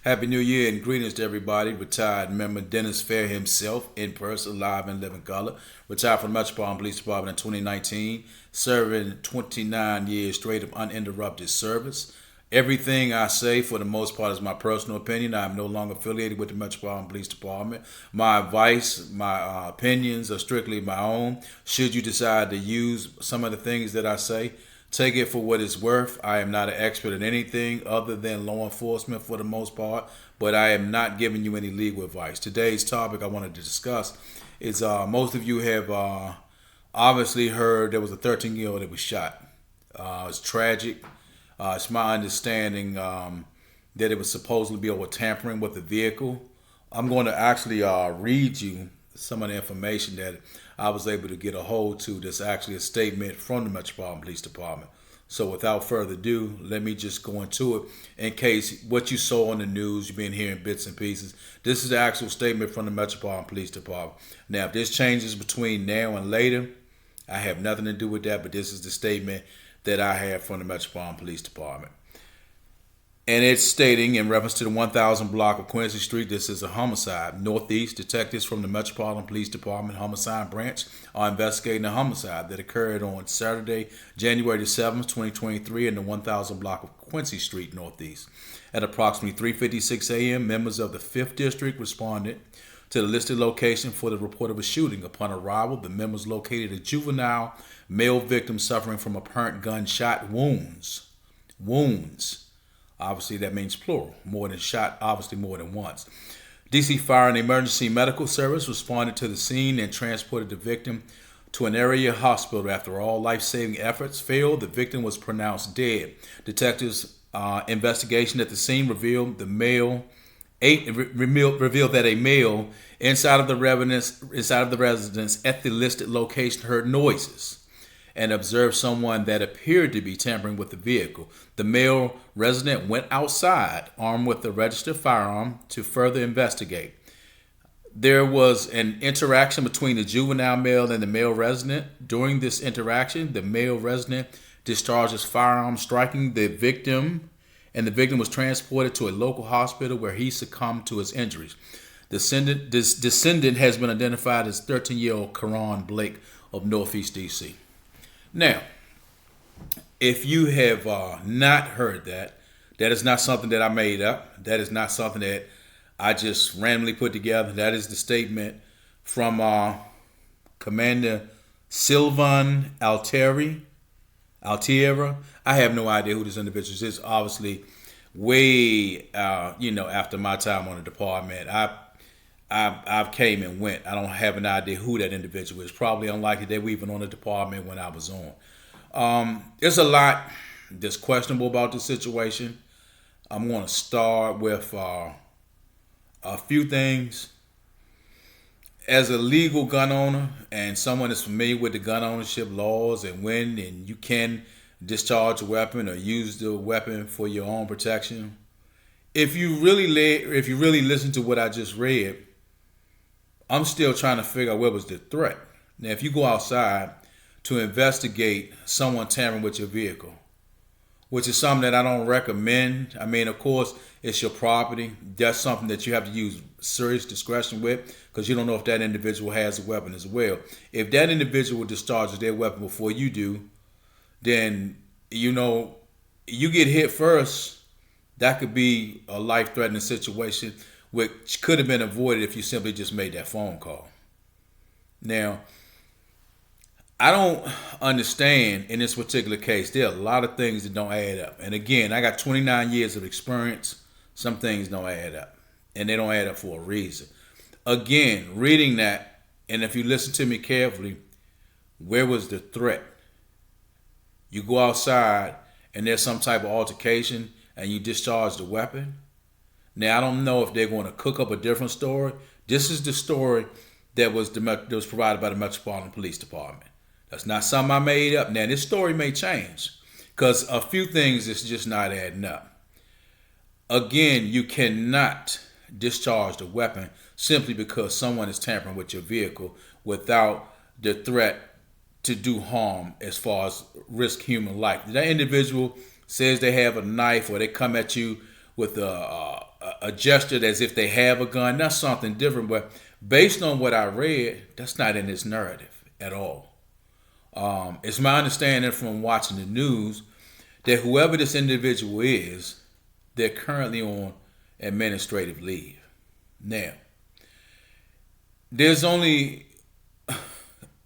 Happy New Year and greetings to everybody. Retired member Dennis Fair himself in person, live and living color. Retired from the Metropolitan Police Department in 2019, serving 29 years straight of uninterrupted service. Everything I say, for the most part, is my personal opinion. I am no longer affiliated with the Metropolitan Police Department. My advice, my opinions are strictly my own. Should you decide to use some of the things that I say, take it for what it's worth. I am not an expert in anything other than law enforcement for the most part, but I am not giving you any legal advice. Today's topic I wanted to discuss is most of you have obviously heard there was a 13-year-old that was shot. It's tragic. It's my understanding that it was supposedly be over tampering with the vehicle. I'm going to actually read you some of the information that I was able to get a hold to. That's actually a statement from the Metropolitan Police Department. So without further ado, let me just go into it in case what you saw on the news, you've been hearing bits and pieces. This is the actual statement from the Metropolitan Police Department. Now, if this changes between now and later, I have nothing to do with that, but this is the statement that I have from the Metropolitan Police Department. And it's stating in reference to the 1000 block of Quincy Street, this is a homicide. Northeast detectives from the Metropolitan Police Department Homicide Branch are investigating a homicide that occurred on Saturday, January the 7th, 2023 in the 1000 block of Quincy Street, Northeast. At approximately 3:56 a.m., members of the 5th District responded to the listed location for the report of a shooting. Upon arrival, the members located a juvenile male victim suffering from apparent gunshot wounds. Wounds. Obviously, that means plural. More than shot, obviously more than once. DC Fire and Emergency Medical Service responded to the scene and transported the victim to an area hospital. After all life-saving efforts failed, the victim was pronounced dead. Detectives' investigation at the scene revealed that a male inside of the residence at the listed location heard noises and observed someone that appeared to be tampering with the vehicle. The male resident went outside armed with a registered firearm to further investigate. There was an interaction between the juvenile male and the male resident. During this interaction, the male resident discharged his firearm, striking the victim, and the victim was transported to a local hospital where he succumbed to his injuries. This descendant has been identified as 13-year-old Karan Blake of Northeast DC. Now, if you have not heard that, that is not something that I made up. That is not something that I just randomly put together. That is the statement from Commander Sylvan Altiera. I have no idea who this individual is. It's obviously way, after my time on the department. I've came and went. I don't have an idea who that individual is. Probably unlikely they were even on the department when I was on. There's a lot that's questionable about this situation. I'm going to start with a few things. As a legal gun owner and someone that's familiar with the gun ownership laws and when and you can discharge a weapon or use the weapon for your own protection, if you really listen to what I just read, I'm still trying to figure out what was the threat. Now, if you go outside to investigate someone tampering with your vehicle, which is something that I don't recommend. I mean, of course, it's your property. That's something that you have to use serious discretion with because you don't know if that individual has a weapon as well. If that individual discharges their weapon before you do, then, you get hit first. That could be a life-threatening situation, which could have been avoided if you simply just made that phone call. Now, I don't understand in this particular case. There are a lot of things that don't add up. And again, I got 29 years of experience. Some things don't add up. And they don't add up for a reason. Again, reading that, and if you listen to me carefully, where was the threat? You go outside and there's some type of altercation and you discharge the weapon. Now, I don't know if they're going to cook up a different story. This is the story that was provided by the Metropolitan Police Department. That's not something I made up. Now, this story may change because a few things is just not adding up. Again, you cannot discharge the weapon simply because someone is tampering with your vehicle without the threat to do harm as far as risk human life. That individual says they have a knife or they come at you with a gesture as if they have a gun. That's something different. But based on what I read, that's not in this narrative at all. It's my understanding from watching the news that whoever this individual is, they're currently on administrative leave. Now, there's only,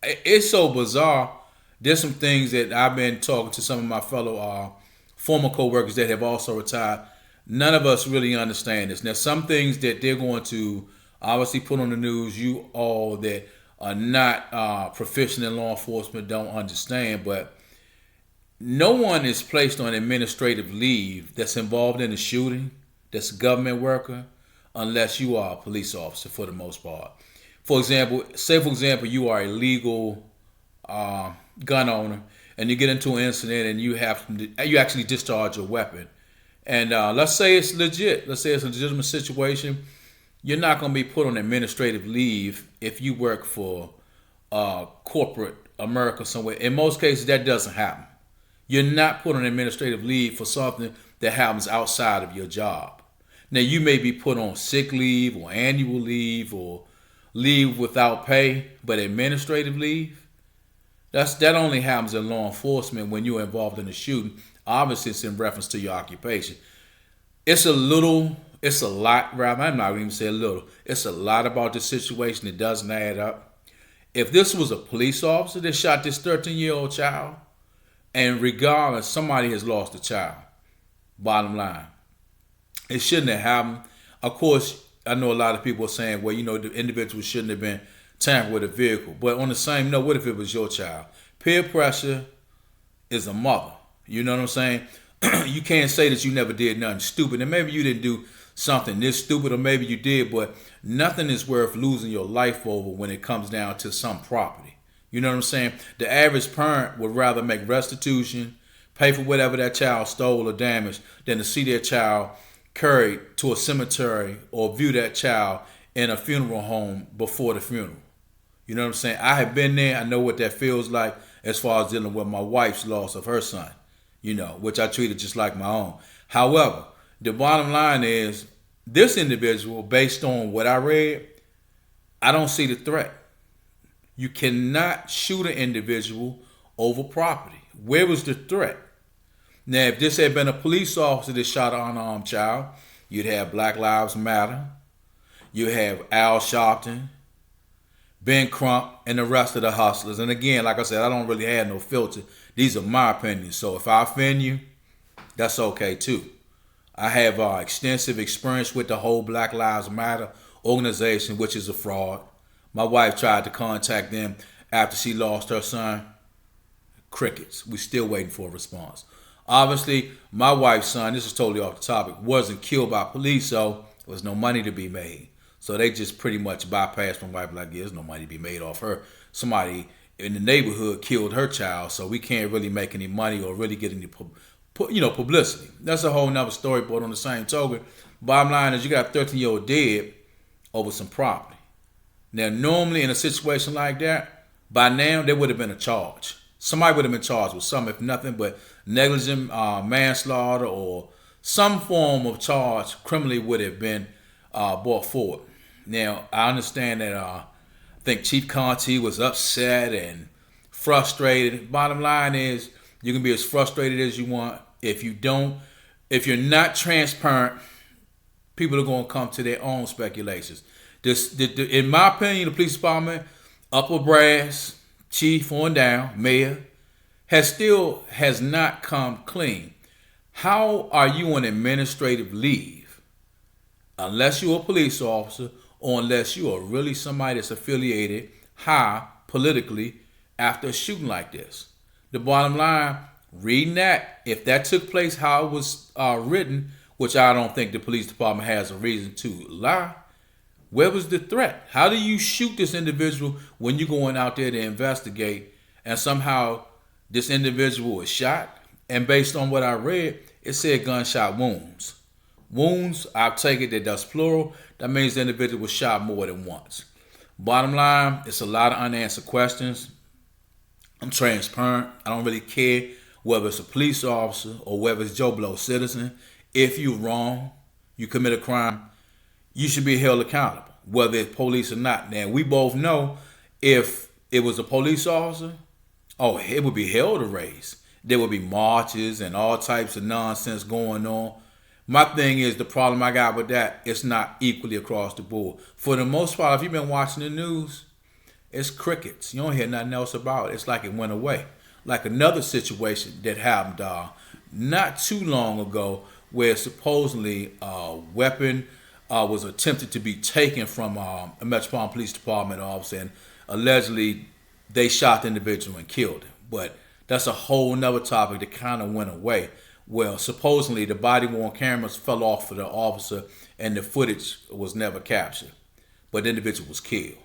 it's so bizarre. There's some things that I've been talking to some of my fellow former co-workers that have also retired. None of us really understand this. Now, some things that they're going to obviously put on the news, you all that are not proficient in law enforcement don't understand, but no one is placed on administrative leave that's involved in a shooting, that's a government worker, unless you are a police officer for the most part. For example, you are a legal gun owner and you get into an incident and you actually discharge your weapon. And let's say it's legit. Let's say it's a legitimate situation. You're not going to be put on administrative leave if you work for corporate America somewhere. In most cases, that doesn't happen. You're not put on administrative leave for something that happens outside of your job. Now, you may be put on sick leave or annual leave or leave without pay, but administrative leave, that only happens in law enforcement when you're involved in a shooting. Obviously, it's in reference to your occupation. It's a lot, rather. I'm not even saying a little. It's a lot about this situation that doesn't add up. If this was a police officer that shot this 13-year-old child, and regardless, somebody has lost a child, bottom line, it shouldn't have happened. Of course, I know a lot of people are saying, well, the individual shouldn't have been tampered with a vehicle. But on the same note, what if it was your child? Peer pressure is a mother. You know what I'm saying? You can't say that you never did nothing stupid. And maybe you didn't do something this stupid, or maybe you did, but nothing is worth losing your life over when it comes down to some property. You know what I'm saying? The average parent would rather make restitution, pay for whatever that child stole or damaged, than to see their child carried to a cemetery or view that child in a funeral home before the funeral. You know what I'm saying? I have been there. I know what that feels like as far as dealing with my wife's loss of her son, which I treated just like my own. However, the bottom line is this individual, based on what I read, I don't see the threat. You cannot shoot an individual over property. Where was the threat? Now, if this had been a police officer that shot an unarmed child, you'd have Black Lives Matter, you have Al Sharpton, Ben Crump, and the rest of the hustlers. And again, like I said, I don't really have no filter. These are my opinions. So if I offend you, that's okay too. I have extensive experience with the whole Black Lives Matter organization, which is a fraud. My wife tried to contact them after she lost her son. Crickets. We're still waiting for a response. Obviously, my wife's son, this is totally off the topic, wasn't killed by police, so there was no money to be made. So they just pretty much bypassed my wife like, there's no money to be made off her. Somebody in the neighborhood killed her child, so we can't really make any money or really get any publicity. That's a whole nother story, but on the same token, bottom line is you got a 13-year-old dead over some property. Now, normally in a situation like that, by now there would have been a charge. Somebody would have been charged with something, if nothing but negligent manslaughter or some form of charge criminally would have been brought forward. Now, I understand that I think Chief Conti was upset and frustrated. Bottom line is, you can be as frustrated as you want. If you're not transparent, people are going to come to their own speculations. In my opinion, the police department, upper brass, chief on down, mayor, has not come clean. How are you on administrative leave unless you're a police officer or unless you are really somebody that's affiliated high politically after a shooting like this? The bottom line, reading that, if that took place how it was written, which I don't think the police department has a reason to lie, where was the threat? How do you shoot this individual when you're going out there to investigate and somehow this individual is shot? And based on what I read, it said gunshot wounds. Wounds, I'll take it that's plural. That means the individual was shot more than once. Bottom line, it's a lot of unanswered questions. I'm transparent. I don't really care whether it's a police officer or whether it's Joe Blow citizen. If you're wrong, You commit a crime, you should be held accountable, whether it's police or not. Now, we both know if it was a police officer, oh, it would be hell to raise. There would be marches and all types of nonsense going on. My thing is, the problem I got with that, it's not equally across the board. For the most part, if you've been watching the news, it's crickets. You don't hear nothing else about it. It's like it went away. Like another situation that happened not too long ago, where supposedly a weapon was attempted to be taken from a Metropolitan Police Department officer, and allegedly they shot the individual and killed him. But that's a whole nother topic that kind of went away. Well, supposedly the body-worn cameras fell off for the officer and the footage was never captured. But the individual was killed.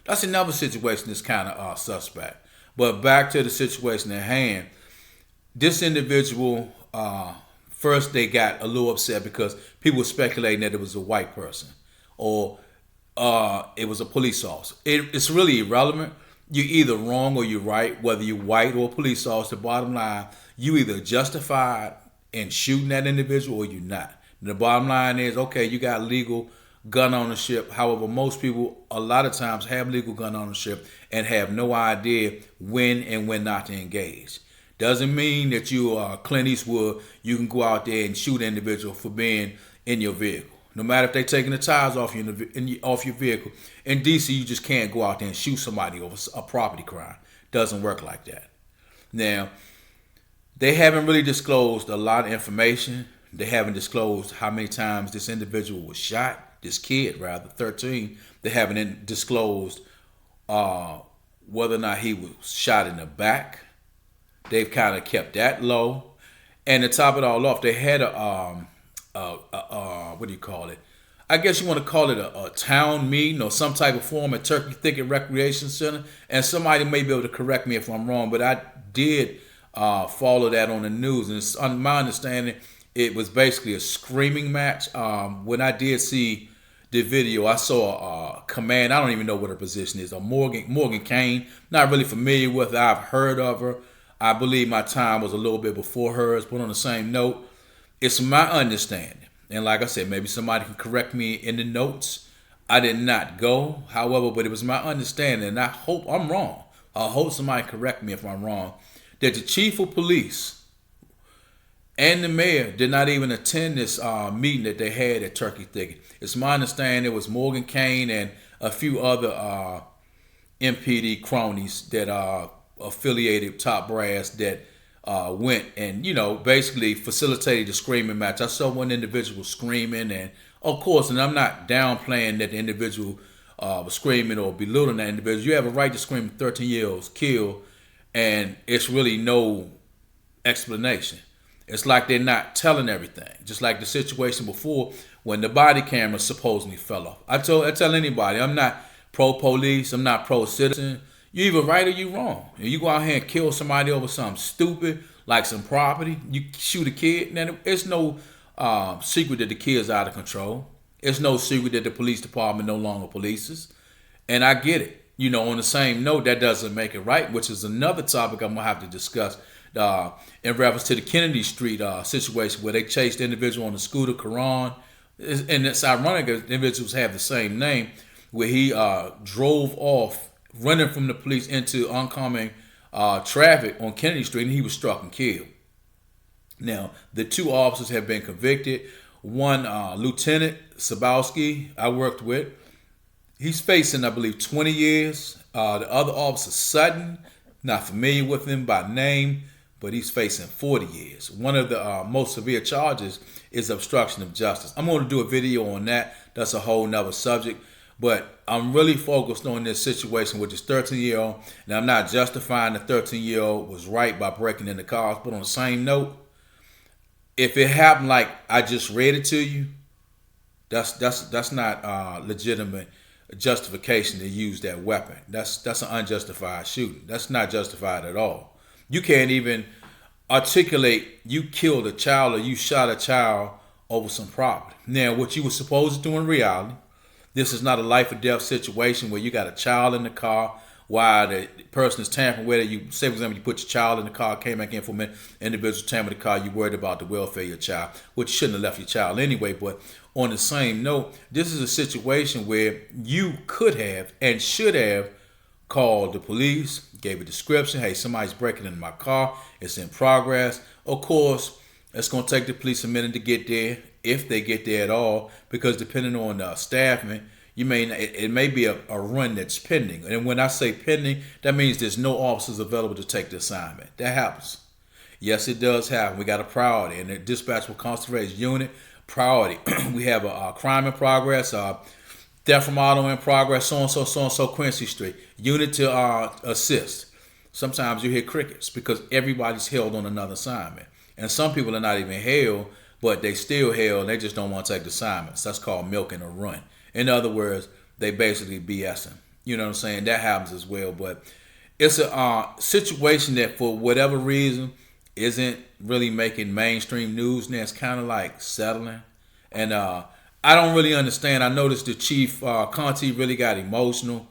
That's another situation that's kind of suspect. But back to the situation at hand, this individual, first they got a little upset because people were speculating that it was a white person or it was a police officer. It's really irrelevant. You're either wrong or you're right, whether you're white or a police officer. The bottom line, you either justified in shooting that individual or you're not. And the bottom line is, okay, you got legal gun ownership. However, most people a lot of times have legal gun ownership and have no idea when and when not to engage. Doesn't mean that you are Clint Eastwood, you can go out there and shoot an individual for being in your vehicle. No matter if they're taking the tires off off your vehicle. In DC, you just can't go out there and shoot somebody over a property crime. Doesn't work like that. Now, they haven't really disclosed a lot of information. They haven't disclosed how many times this individual was shot, this kid rather, 13. They haven't disclosed whether or not he was shot in the back. They've kind of kept that low. And to top it all off, they had what do you call it? I guess you want to call it a town meeting or some type of forum at Turkey Thicket Recreation Center. And somebody may be able to correct me if I'm wrong, but I did follow that on the news. And it's, on my understanding, it was basically a screaming match. When I did see the video, I saw a command. I don't even know what her position is. Morgan Kane. Not really familiar with her. I've heard of her. I believe my time was a little bit before hers. But on the same note, it's my understanding. And like I said, maybe somebody can correct me in the notes. I did not go, however, but it was my understanding, and I hope I'm wrong. I hope somebody correct me if I'm wrong, that the chief of police and the mayor did not even attend this meeting that they had at Turkey Thicket. It's my understanding it was Morgan Kane and a few other MPD cronies that affiliated top brass that went and, basically facilitated the screaming match. I saw one individual screaming, and of course, and I'm not downplaying that the individual was screaming or belittling that individual. You have a right to scream 13-year-olds killed, and it's really no explanation. It's like they're not telling everything. Just like the situation before when the body camera supposedly fell off. I tell anybody, I'm not pro-police, I'm not pro-citizen. You either right or you wrong. If you go out here and kill somebody over something stupid, like some property, you shoot a kid, then it's no secret that the kid's out of control. It's no secret that the police department no longer polices. And I get it. On the same note, that doesn't make it right, which is another topic I'm going to have to discuss in reference to the Kennedy Street situation where they chased the individual on the scooter, Karan. And it's ironic that individuals have the same name, where he drove off running from the police into oncoming traffic on Kennedy Street, and he was struck and killed. Now, the two officers have been convicted. One, Lieutenant Sabowski, I worked with, he's facing, I believe, 20 years. The other officer, Sutton, not familiar with him by name, but he's facing 40 years. One of the most severe charges is obstruction of justice. I'm going to do a video on that. That's a whole nother subject. But I'm really focused on this situation with this 13-year-old. And I'm not justifying the 13-year-old was right by breaking into cars. But on the same note, if it happened like I just read it to you, that's not legitimate justification to use that weapon. That's an unjustified shooting. That's not justified at all. You can't even articulate you killed a child or you shot a child over some property. Now, what you were supposed to do in reality, this is not a life or death situation where you got a child in the car while the person is tampering with it. You say, for example, you put your child in the car, came back in for a minute, individual tampered the car, you worried about the welfare of your child, which you shouldn't have left your child anyway. But on the same note, this is a situation where you could have and should have called the police, gave a description. Hey, somebody's breaking into my car. It's in progress. Of course, it's going to take the police a minute to get there, if they get there at all, because depending on the staffing, it may be a run that's pending. And when I say pending, that means there's no officers available to take the assignment. That happens. Yes, it does happen. We got a priority, and the dispatchable concentrated unit priority. We have a crime in progress, death from auto in progress, so and so, Quincy Street. Unit to assist. Sometimes you hear crickets because everybody's held on another assignment. And some people are not even held, but they still held. They just don't want to take the assignments. That's called milking a run. In other words, they basically BSing. You know what I'm saying? That happens as well. But it's a situation that for whatever reason isn't really making mainstream news. Now it's kind of like settling. And I don't really understand. I noticed the chief, Conti, really got emotional.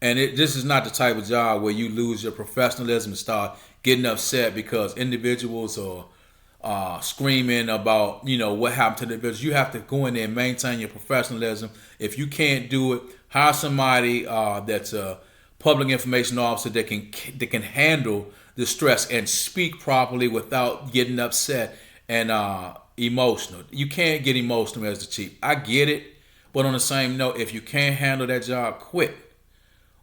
And this is not the type of job where you lose your professionalism and start getting upset because individuals are screaming about, what happened to the individuals. You have to go in there and maintain your professionalism. If you can't do it, hire somebody that's a public information officer that can handle the stress and speak properly without getting upset and emotional. You can't get emotional as the chief. I get it, but on the same note, if you can't handle that job, quit.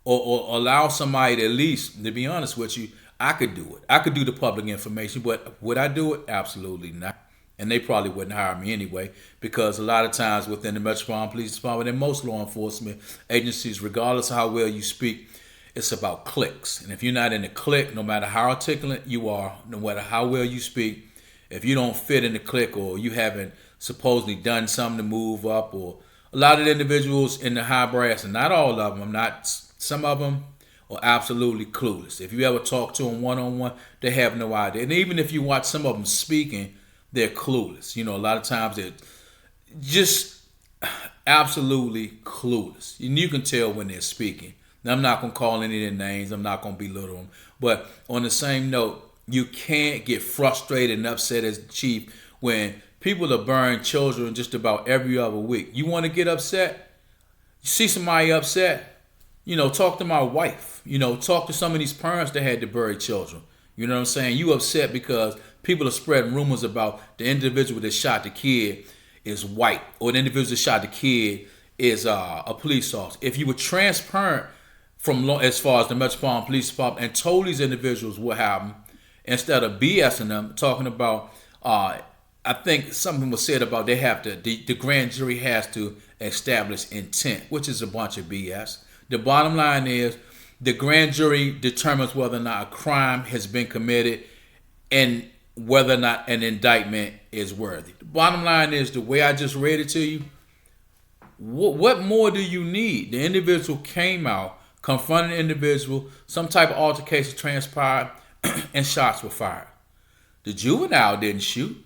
Or allow somebody to, at least, to be honest with you, I could do it. I could do the public information, but would I do it? Absolutely not. And they probably wouldn't hire me anyway, because a lot of times within the Metropolitan Police Department and most law enforcement agencies, regardless of how well you speak, it's about clicks. And if you're not in the click, no matter how articulate you are, no matter how well you speak, if you don't fit in the click or you haven't supposedly done something to move up, or a lot of the individuals in the high brass, and not all of them, some of them are absolutely clueless. If you ever talk to them one-on-one, they have no idea. And even if you watch some of them speaking, they're clueless. A lot of times they're just absolutely clueless. And you can tell when they're speaking. Now, I'm not going to call any of their names. I'm not going to belittle them. But on the same note, you can't get frustrated and upset as chief when people are burying children just about every other week. You want to get upset? You see somebody upset? Talk to my wife. Talk to some of these parents that had to bury children. You know what I'm saying? You upset because people are spreading rumors about the individual that shot the kid is white, or the individual that shot the kid is a police officer. If you were transparent as far as the Metropolitan Police Department and told these individuals what happened, instead of BSing them, talking about, I think something was said about the grand jury has to establish intent, which is a bunch of BS. The bottom line is the grand jury determines whether or not a crime has been committed and whether or not an indictment is worthy. The bottom line is, the way I just read it to you, what more do you need? The individual came out, confronted the individual, some type of altercation transpired, and shots were fired. The juvenile didn't shoot.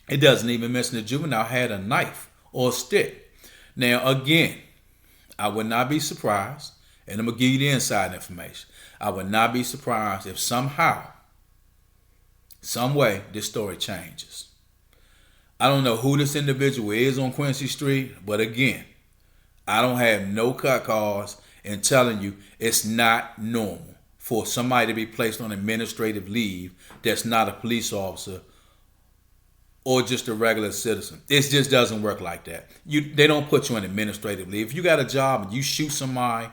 It doesn't even mention the juvenile had a knife or a stick. Now, again, I would not be surprised, and I'm going to give you the inside information. I would not be surprised if somehow, some way, this story changes. I don't know who this individual is on Quincy Street, but again, I don't have no cut calls in telling you it's not normal for somebody to be placed on administrative leave that's not a police officer or just a regular citizen. It just doesn't work like that. They don't put you on administrative leave. If you got a job and you shoot somebody,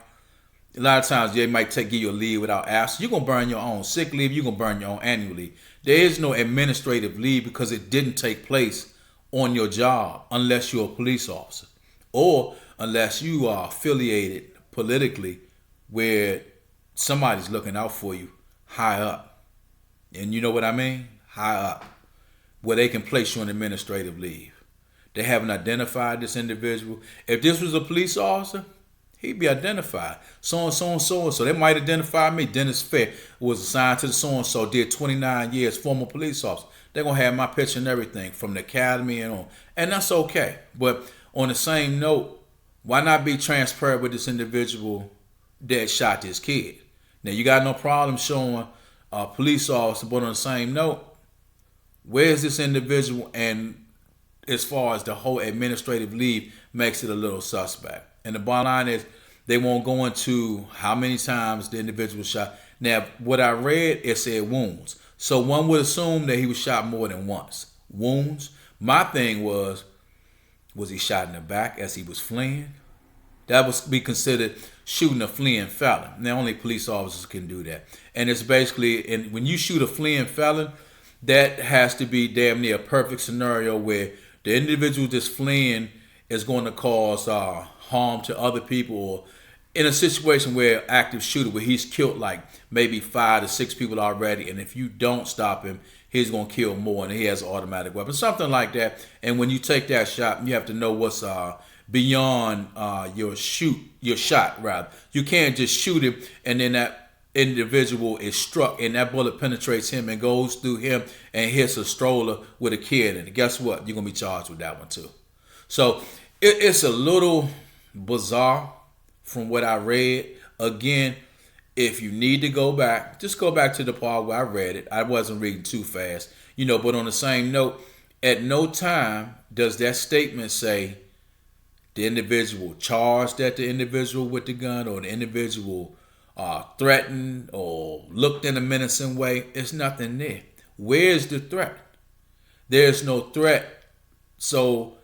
a lot of times they might give you a leave without asking. You're going to burn your own sick leave. You're going to burn your own annual leave. There is no administrative leave because it didn't take place on your job unless you're a police officer or unless you are affiliated politically where somebody's looking out for you high up. And you know what I mean? High up. Where they can place you on administrative leave. They haven't identified this individual. If this was a police officer, he'd be identified. So-and-so and so-and-so. They might identify me. Dennis Fair was assigned to the so-and-so, did 29 years, former police officer. They're going to have my picture and everything from the academy and on. And that's okay. But on the same note, why not be transparent with this individual that shot this kid? Now, you got no problem showing a police officer, but on the same note, where's this individual and as far as the whole administrative leave makes it a little suspect. And the bottom line is they won't go into how many times the individual was shot. Now, what I read, it said wounds. So one would assume that he was shot more than once. Wounds. My thing was he shot in the back as he was fleeing? That would be considered shooting a fleeing felon. Now, only police officers can do that. And it's basically, and when you shoot a fleeing felon, that has to be damn near a perfect scenario where the individual that's fleeing is going to cause harm to other people, or in a situation where active shooter, where he's killed like maybe 5 to 6 people already, and if you don't stop him, he's going to kill more, and he has an automatic weapon, something like that. And when you take that shot, you have to know what's beyond your shot rather. You can't just shoot him and then that individual is struck and that bullet penetrates him and goes through him and hits a stroller with a kid in it. Guess what? You're going to be charged with that one too. So it's a little bizarre from what I read. Again, if you need to go back, just go back to the part where I read it. I wasn't reading too fast, but on the same note, at no time does that statement say the individual charged at the individual with the gun, or the individual threatened or looked in a menacing way. It's nothing there. Where's the threat? There's no threat. So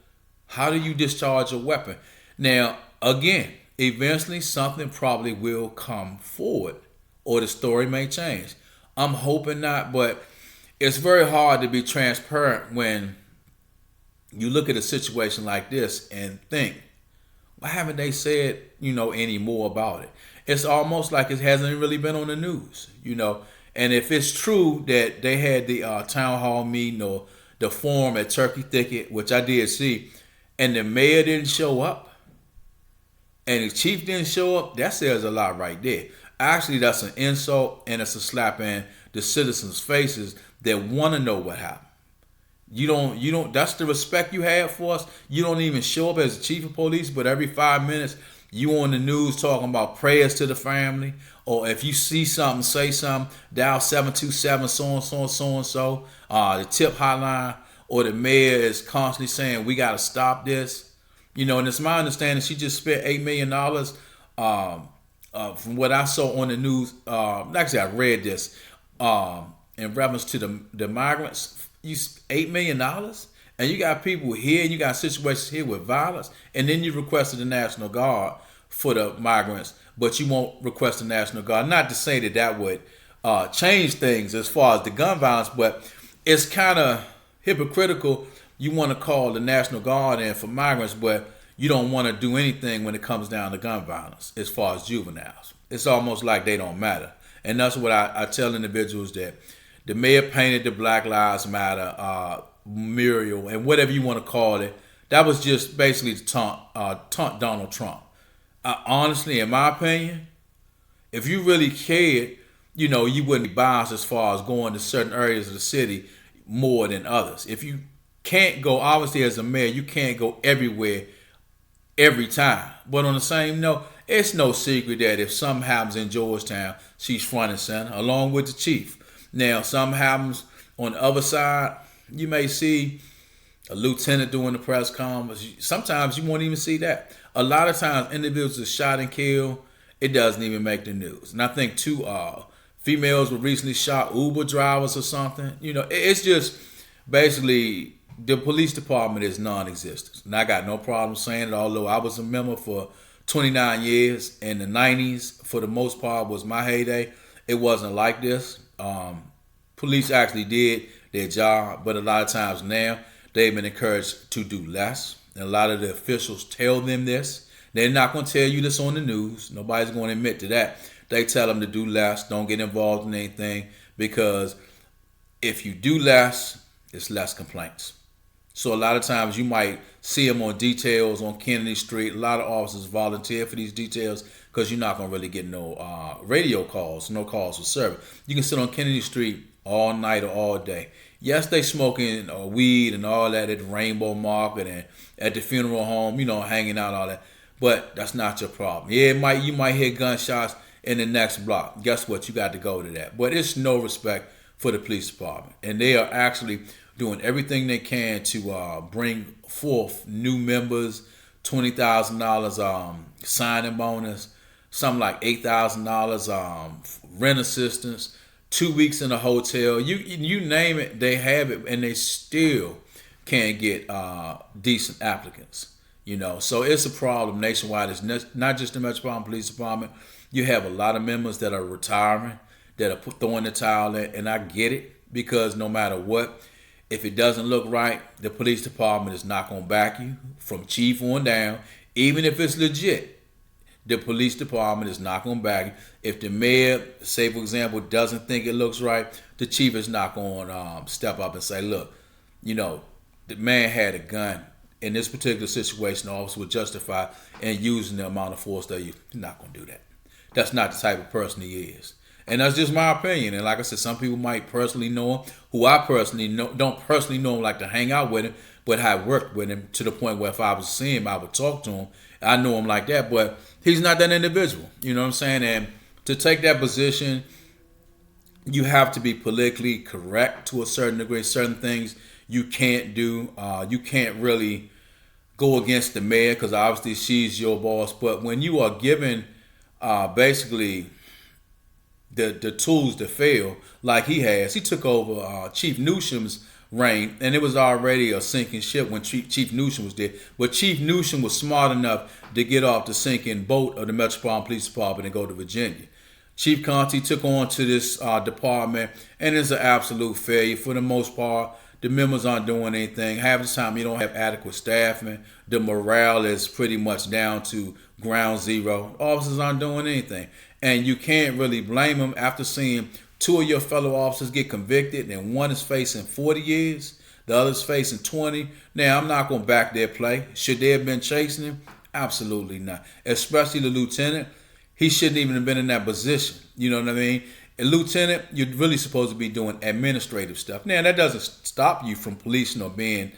how do you discharge a weapon? Now, again, eventually something probably will come forward or the story may change. I'm hoping not, but it's very hard to be transparent when you look at a situation like this and think, why haven't they said, any more about it? It's almost like it hasn't really been on the news, And if it's true that they had the town hall meeting or the forum at Turkey Thicket, which I did see, and the mayor didn't show up, and the chief didn't show up, that says a lot right there. Actually, that's an insult, and it's a slap in the citizens' faces that want to know what happened. You don't, that's the respect you have for us. You don't even show up as the chief of police, but every 5 minutes, you on the news talking about prayers to the family, or if you see something, say something, dial 727 so-and-so, so-and-so, the tip hotline, or the mayor is constantly saying, we got to stop this. And it's my understanding she just spent $8 million from what I saw on the news. Actually, I read this in reference to the migrants. You $8 million, and you got people here, and you got situations here with violence, and then you requested the National Guard for the migrants, but you won't request the National Guard. Not to say that would change things as far as the gun violence, but it's kind of hypocritical. You want to call the National Guard in for migrants, but you don't want to do anything when it comes down to gun violence as far as juveniles. It's almost like they don't matter. And that's what I tell individuals, that the mayor painted the Black Lives Matter mural and whatever you want to call it. That was just basically to taunt Donald Trump. Honestly, in my opinion, if you really cared, you wouldn't be biased as far as going to certain areas of the city more than others. If you can't go, obviously as a mayor, you can't go everywhere every time. But on the same note, it's no secret that if something happens in Georgetown, she's front and center, along with the chief. Now, something happens on the other side, you may see a lieutenant doing the press conference. Sometimes you won't even see that. A lot of times, individuals are shot and killed. It doesn't even make the news. And I think 2 females were recently shot, Uber drivers or something. It's just basically the police department is non-existent. And I got no problem saying it, although I was a member for 29 years. In the 90s, for the most part, was my heyday. It wasn't like this. Police actually did their job, but a lot of times now they've been encouraged to do less. And a lot of the officials tell them this. They're not going to tell you this on the news. Nobody's going to admit to that. They tell them to do less, don't get involved in anything, because if you do less, it's less complaints. So a lot of times you might see them on details on Kennedy Street. A lot of officers volunteer for these details because you're not going to really get no radio calls, no calls for service. You can sit on Kennedy Street all night or all day. Yes, they smoking weed and all that at the Rainbow Market and at the funeral home, hanging out, all that. But that's not your problem. Yeah, you might hear gunshots in the next block. Guess what? You got to go to that. But it's no respect for the police department. And they are actually doing everything they can to bring forth new members. $20,000 signing bonus, something like $8,000 rent assistance, 2 weeks in a hotel. You name it, they have it, and they still can't get decent applicants. So it's a problem nationwide. It's not just the Metropolitan Police Department. You have a lot of members that are retiring, that are throwing the towel in, and I get it, because no matter what, if it doesn't look right, the police department is not going to back you from chief on down. Even if it's legit, the police department is not going to back you. If the mayor, say for example, doesn't think it looks right, the chief is not going to step up and say, look, the man had a gun. In this particular situation, the officer would justify in using the amount of force that you're not going to do that. That's not the type of person he is. And that's just my opinion. And like I said, some people might personally know him, who I personally don't personally know him, like to hang out with him, but have worked with him to the point where if I was to see him, I would talk to him. I know him like that, but he's not that individual. You know what I'm saying? And to take that position, you have to be politically correct to a certain degree. Certain things you can't do. You can't really go against the mayor, because obviously she's your boss. But when you are given basically the tools to fail, like he has. He took over Chief Newsom's reign, and it was already a sinking ship when Chief Newsom was there. But Chief Newsom was smart enough to get off the sinking boat of the Metropolitan Police Department and go to Virginia. Chief Conte took on to this department, and it's an absolute failure for the most part. The members aren't doing anything. Half the time you don't have adequate staffing. The morale is pretty much down to ground zero. Officers aren't doing anything. And you can't really blame them after seeing two of your fellow officers get convicted, and one is facing 40 years, the other's facing 20. Now, I'm not going to back their play. Should they have been chasing him? Absolutely not. Especially the lieutenant. He shouldn't even have been in that position. You know what I mean? A lieutenant, you're really supposed to be doing administrative stuff. Now, that doesn't stop you from policing or being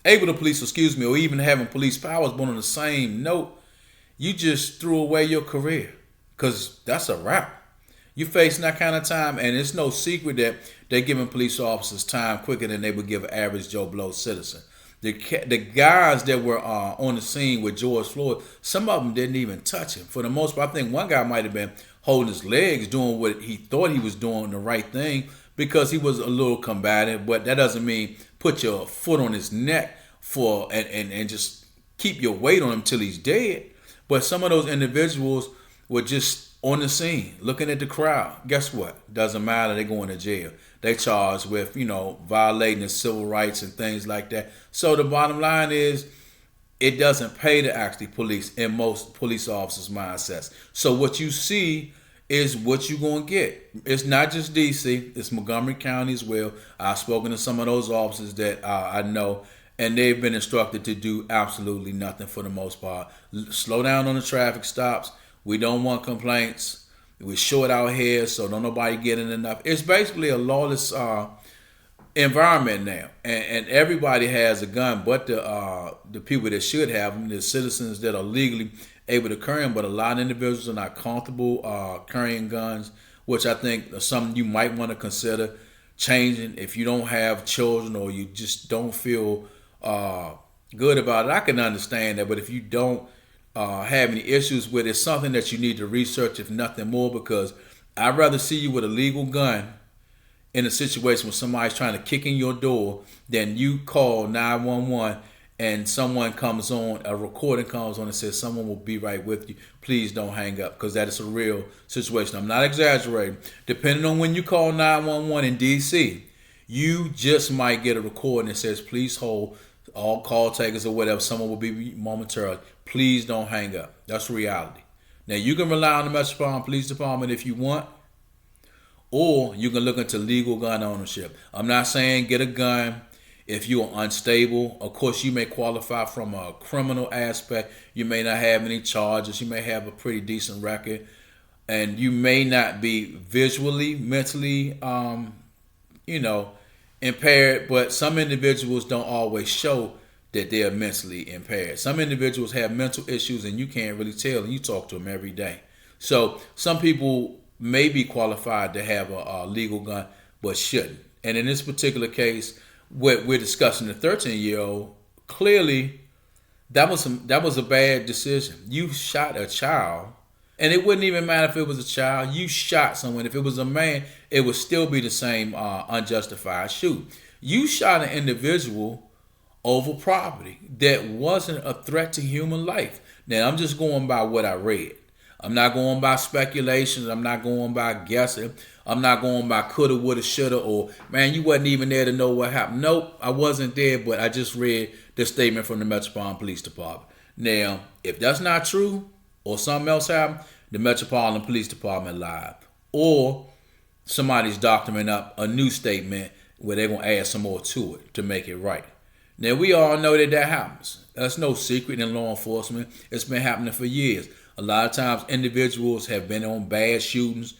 able to police, or even having police powers. But on the same note, you just threw away your career, because that's a wrap. You're facing that kind of time, and it's no secret that they're giving police officers time quicker than they would give an average Joe Blow citizen. The guys that were on the scene with George Floyd, some of them didn't even touch him. For the most part, I think one guy might have been holding his legs, doing what he thought he was doing the right thing, because he was a little combative. But that doesn't mean put your foot on his neck and just keep your weight on him till he's dead. But some of those individuals were just on the scene, looking at the crowd. Guess what? Doesn't matter. They're going to jail. They charged with, violating the civil rights and things like that. So the bottom line is, it doesn't pay to actually police in most police officers' mindsets. So what you see is what you're going to get. It's not just D.C. It's Montgomery County as well. I've spoken to some of those officers that I know, and they've been instructed to do absolutely nothing for the most part. Slow down on the traffic stops. We don't want complaints. We're short out here, so don't nobody getting enough. It's basically a lawless environment now, and everybody has a gun, but the people that should have them, the citizens that are legally able to carry them. But a lot of individuals are not comfortable carrying guns, which I think is something you might want to consider changing if you don't have children or you just don't feel good about it. I can understand that, but if you don't have any issues with it, it's something that you need to research, if nothing more, because I'd rather see you with a legal gun in a situation where somebody's trying to kick in your door than you call 911 and someone comes on, a recording comes on and says, someone will be right with you. Please don't hang up, because that is a real situation. I'm not exaggerating. Depending on when you call 911 in D.C., you just might get a recording that says, please hold, all call takers or whatever, someone will be momentarily. Please don't hang up. That's reality. Now, you can rely on the Metropolitan Police Department if you want, or you can look into legal gun ownership. I'm not saying get a gun if you are unstable. Of course, you may qualify from a criminal aspect. You may not have any charges. You may have a pretty decent record, and you may not be visually, mentally, impaired. But some individuals don't always show that they are mentally impaired. Some individuals have mental issues, and you can't really tell, and you talk to them every day. So some people may be qualified to have a legal gun, but shouldn't. And in this particular case, what we're discussing, the 13-year-old, clearly that was a bad decision. You shot a child, and it wouldn't even matter if it was a child. You shot someone. If it was a man, it would still be the same unjustified shoot. You shot an individual over property that wasn't a threat to human life. Now, I'm just going by what I read. I'm not going by speculations. I'm not going by guessing. I'm not going by coulda, woulda, shoulda, or man, you wasn't even there to know what happened. Nope, I wasn't there, but I just read the statement from the Metropolitan Police Department. Now, if that's not true, or something else happened, the Metropolitan Police Department lied, or somebody's doctoring up a new statement where they're gonna add some more to it to make it right. Now, we all know that happens. That's no secret in law enforcement. It's been happening for years. A lot of times individuals have been on bad shootings,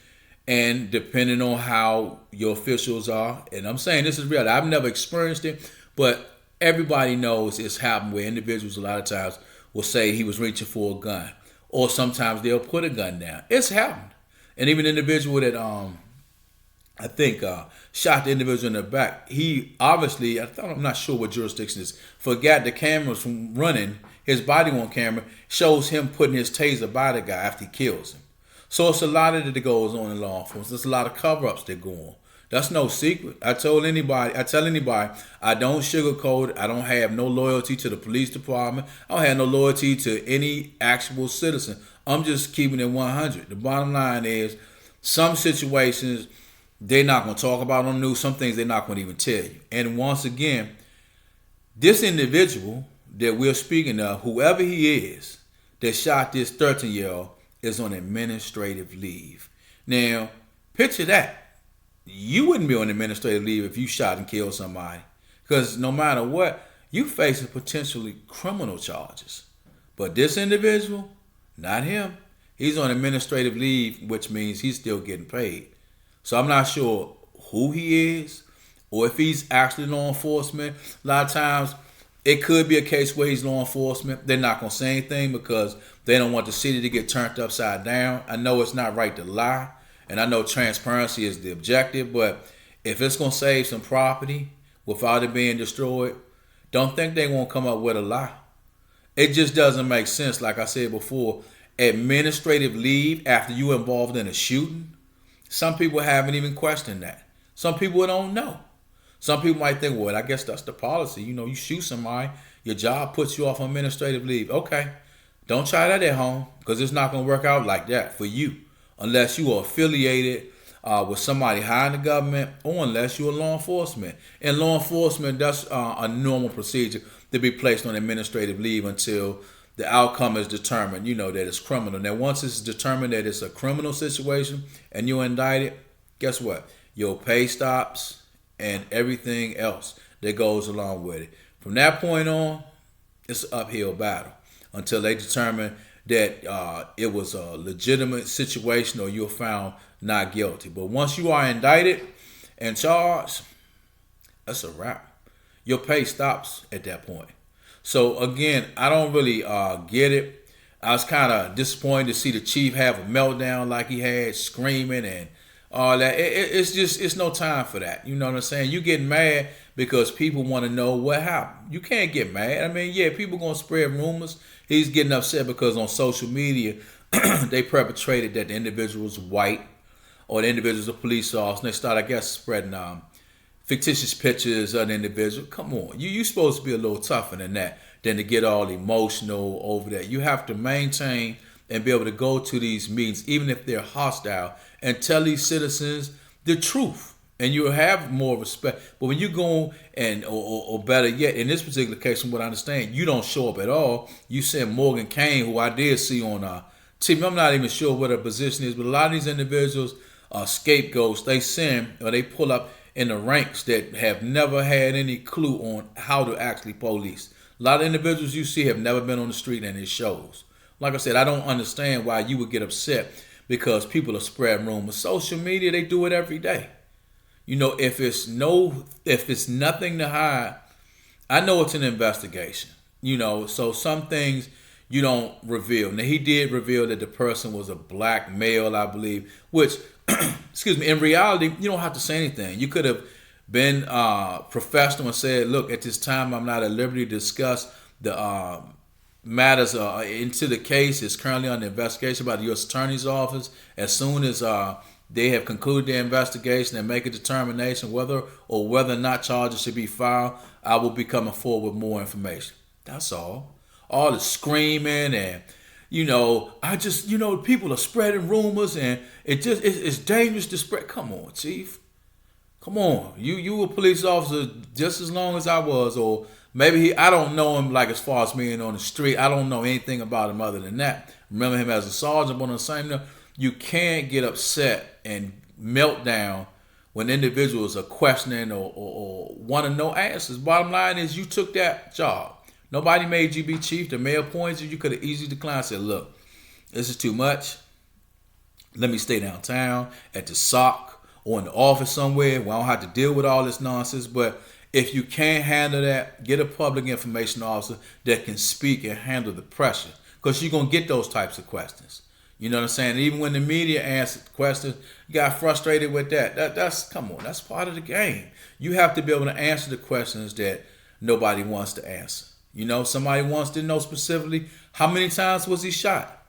and depending on how your officials are, and I'm saying this is real, I've never experienced it, but everybody knows it's happened where individuals a lot of times will say he was reaching for a gun, or sometimes they'll put a gun down. It's happened. And even an individual that I think shot the individual in the back, he obviously, I'm not sure what jurisdiction it is, forgot the cameras from running. His body on camera shows him putting his taser by the guy after he kills him. So it's a lot of it that goes on in law enforcement. There's a lot of cover-ups that go on. That's no secret. I tell anybody, I don't sugarcoat it. I don't have no loyalty to the police department. I don't have no loyalty to any actual citizen. I'm just keeping it 100. The bottom line is, some situations they're not going to talk about on the news. Some things they're not going to even tell you. And once again, this individual that we're speaking of, whoever he is, that shot this 13-year-old, is on administrative leave. Now, picture that. You wouldn't be on administrative leave if you shot and killed somebody. Because no matter what, you face potentially criminal charges. But this individual, not him. He's on administrative leave, which means he's still getting paid. So I'm not sure who he is or if he's actually law enforcement. A lot of times, it could be a case where he's law enforcement. They're not going to say anything because they don't want the city to get turned upside down. I know it's not right to lie, and I know transparency is the objective, but if it's going to save some property without it being destroyed, don't think they won't come up with a lie. It just doesn't make sense. Like I said before, administrative leave after you involved in a shooting, some people haven't even questioned that. Some people don't know. Some people might think, well, I guess that's the policy. You know, you shoot somebody, your job puts you off on administrative leave. Okay, don't try that at home because it's not going to work out like that for you unless you are affiliated with somebody high in the government or unless you're law enforcement. In law enforcement, that's a normal procedure to be placed on administrative leave until the outcome is determined, that it's criminal. Now, once it's determined that it's a criminal situation and you're indicted, guess what? Your pay stops and everything else that goes along with it. From that point on, it's an uphill battle until they determine that it was a legitimate situation or you're found not guilty. But once you are indicted and charged, that's a wrap. Your pay stops at that point. So again, I don't really get it. I was kind of disappointed to see the chief have a meltdown like he had, screaming and all that. It's no time for that. You know what I'm saying? You get mad because people want to know what happened. You can't get mad. I mean, yeah, people going to spread rumors. He's getting upset because on social media, they perpetrated that the individual was white or the individual was a police officer. And they started, I guess, spreading fictitious pictures of the individual. Come on. You supposed to be a little tougher than that, than to get all emotional over that. You have to maintain and be able to go to these meetings, even if they're hostile, and tell these citizens the truth. And you'll have more respect. But when you go and, or better yet, in this particular case, from what I understand, you don't show up at all. You send Morgan Kane, who I did see on TV. I'm not even sure what her position is, but a lot of these individuals are scapegoats. They send or they pull up in the ranks that have never had any clue on how to actually police. A lot of individuals you see have never been on the street, and it shows. Like I said, I don't understand why you would get upset because people are spreading rumors. Social media, they do it every day. If it's nothing to hide, I know it's an investigation. So some things you don't reveal. Now, he did reveal that the person was a black male, I believe, which, excuse me, in reality, you don't have to say anything. You could have been professional and said, look, at this time I'm not at liberty to discuss the matters into the case. Is currently under investigation by the U.S. Attorney's Office. As soon as they have concluded their investigation and make a determination whether or not charges should be filed, I will be coming forward with more information. That's all. All the screaming and people are spreading rumors and it's dangerous to spread. Come on, Chief. Come on. You were a police officer just as long as I was, or maybe I don't know him like as far as being on the street. I don't know anything about him other than that. Remember him as a sergeant, but on the same note, you can't get upset and melt down when individuals are questioning or want to know answers. Bottom line is you took that job. Nobody made you be chief. The mayor appointed you. You could have easily declined and said, look, this is too much. Let me stay downtown at the SOC or in the office somewhere where I don't have to deal with all this nonsense. But if you can't handle that, get a public information officer that can speak and handle the pressure, because you're going to get those types of questions. You know what I'm saying? Even when the media answered questions, you got frustrated with that. That's come on, that's part of the game. You have to be able to answer the questions that nobody wants to answer. Somebody wants to know specifically how many times was he shot.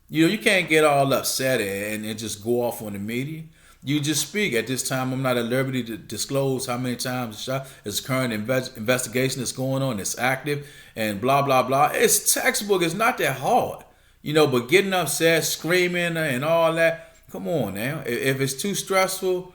You can't get all upset and just go off on the media. You just speak. At this time, I'm not at liberty to disclose how many times he shot. It's current investigation that's going on. It's active and blah, blah, blah. It's textbook. It's not that hard. But getting upset, screaming and all that, come on now. If it's too stressful,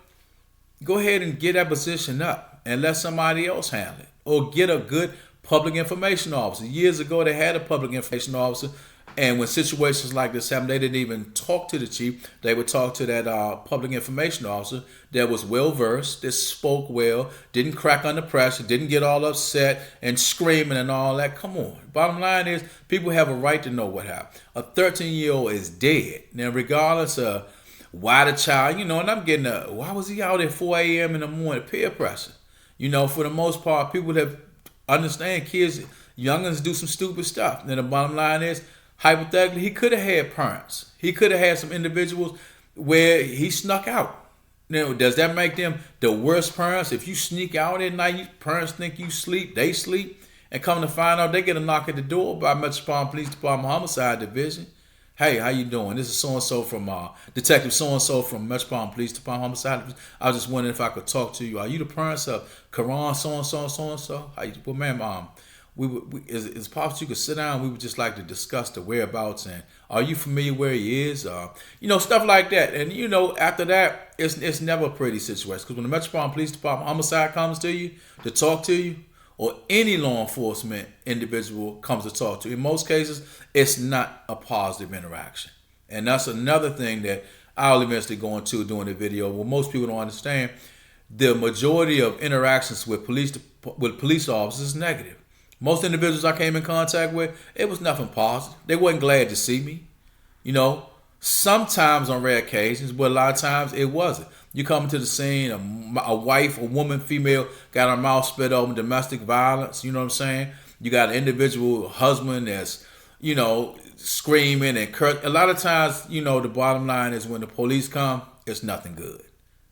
go ahead and get that position up and let somebody else handle it. Or get a good public information officer. Years ago, they had a public information officer, and when situations like this happened, they didn't even talk to the chief. They would talk to that public information officer that was well-versed, that spoke well, didn't crack under pressure, didn't get all upset and screaming and all that. Come on. Bottom line is, people have a right to know what happened. A 13-year-old is dead. Now, regardless of why the child, and I'm getting why was he out at 4 a.m. in the morning? Peer pressure. For the most part, people that understand kids, youngins do some stupid stuff. And the bottom line is, hypothetically, he could have had parents. He could have had some individuals where he snuck out. Now, does that make them the worst parents? If you sneak out at night, parents think you sleep, they sleep, and come to find out they get a knock at the door by Metropolitan Police Department Homicide Division. Hey, how you doing? This is so-and-so from Detective so-and-so from Metropolitan Police Department Homicide Division. I was just wondering if I could talk to you. Are you the parents of Karan so-and-so, so-and-so? How you, well, ma'am, is possible you could sit down. We would just like to discuss the whereabouts, and are you familiar where he is? Stuff like that. And after that, it's never a pretty situation, because when the Metropolitan Police Department Homicide comes to you to talk to you, or any law enforcement individual comes to talk to you, in most cases, it's not a positive interaction. And that's another thing that I'll eventually go into during the video. Well, most people don't understand. The majority of interactions with police officers is negative. Most individuals I came in contact with, it was nothing positive. They wasn't glad to see me. Sometimes on rare occasions, but a lot of times it wasn't. You come to the scene, a wife, a woman, female, got her mouth split open, domestic violence, you know what I'm saying? You got an individual husband that's, screaming and curse. A lot of times, the bottom line is when the police come, it's nothing good.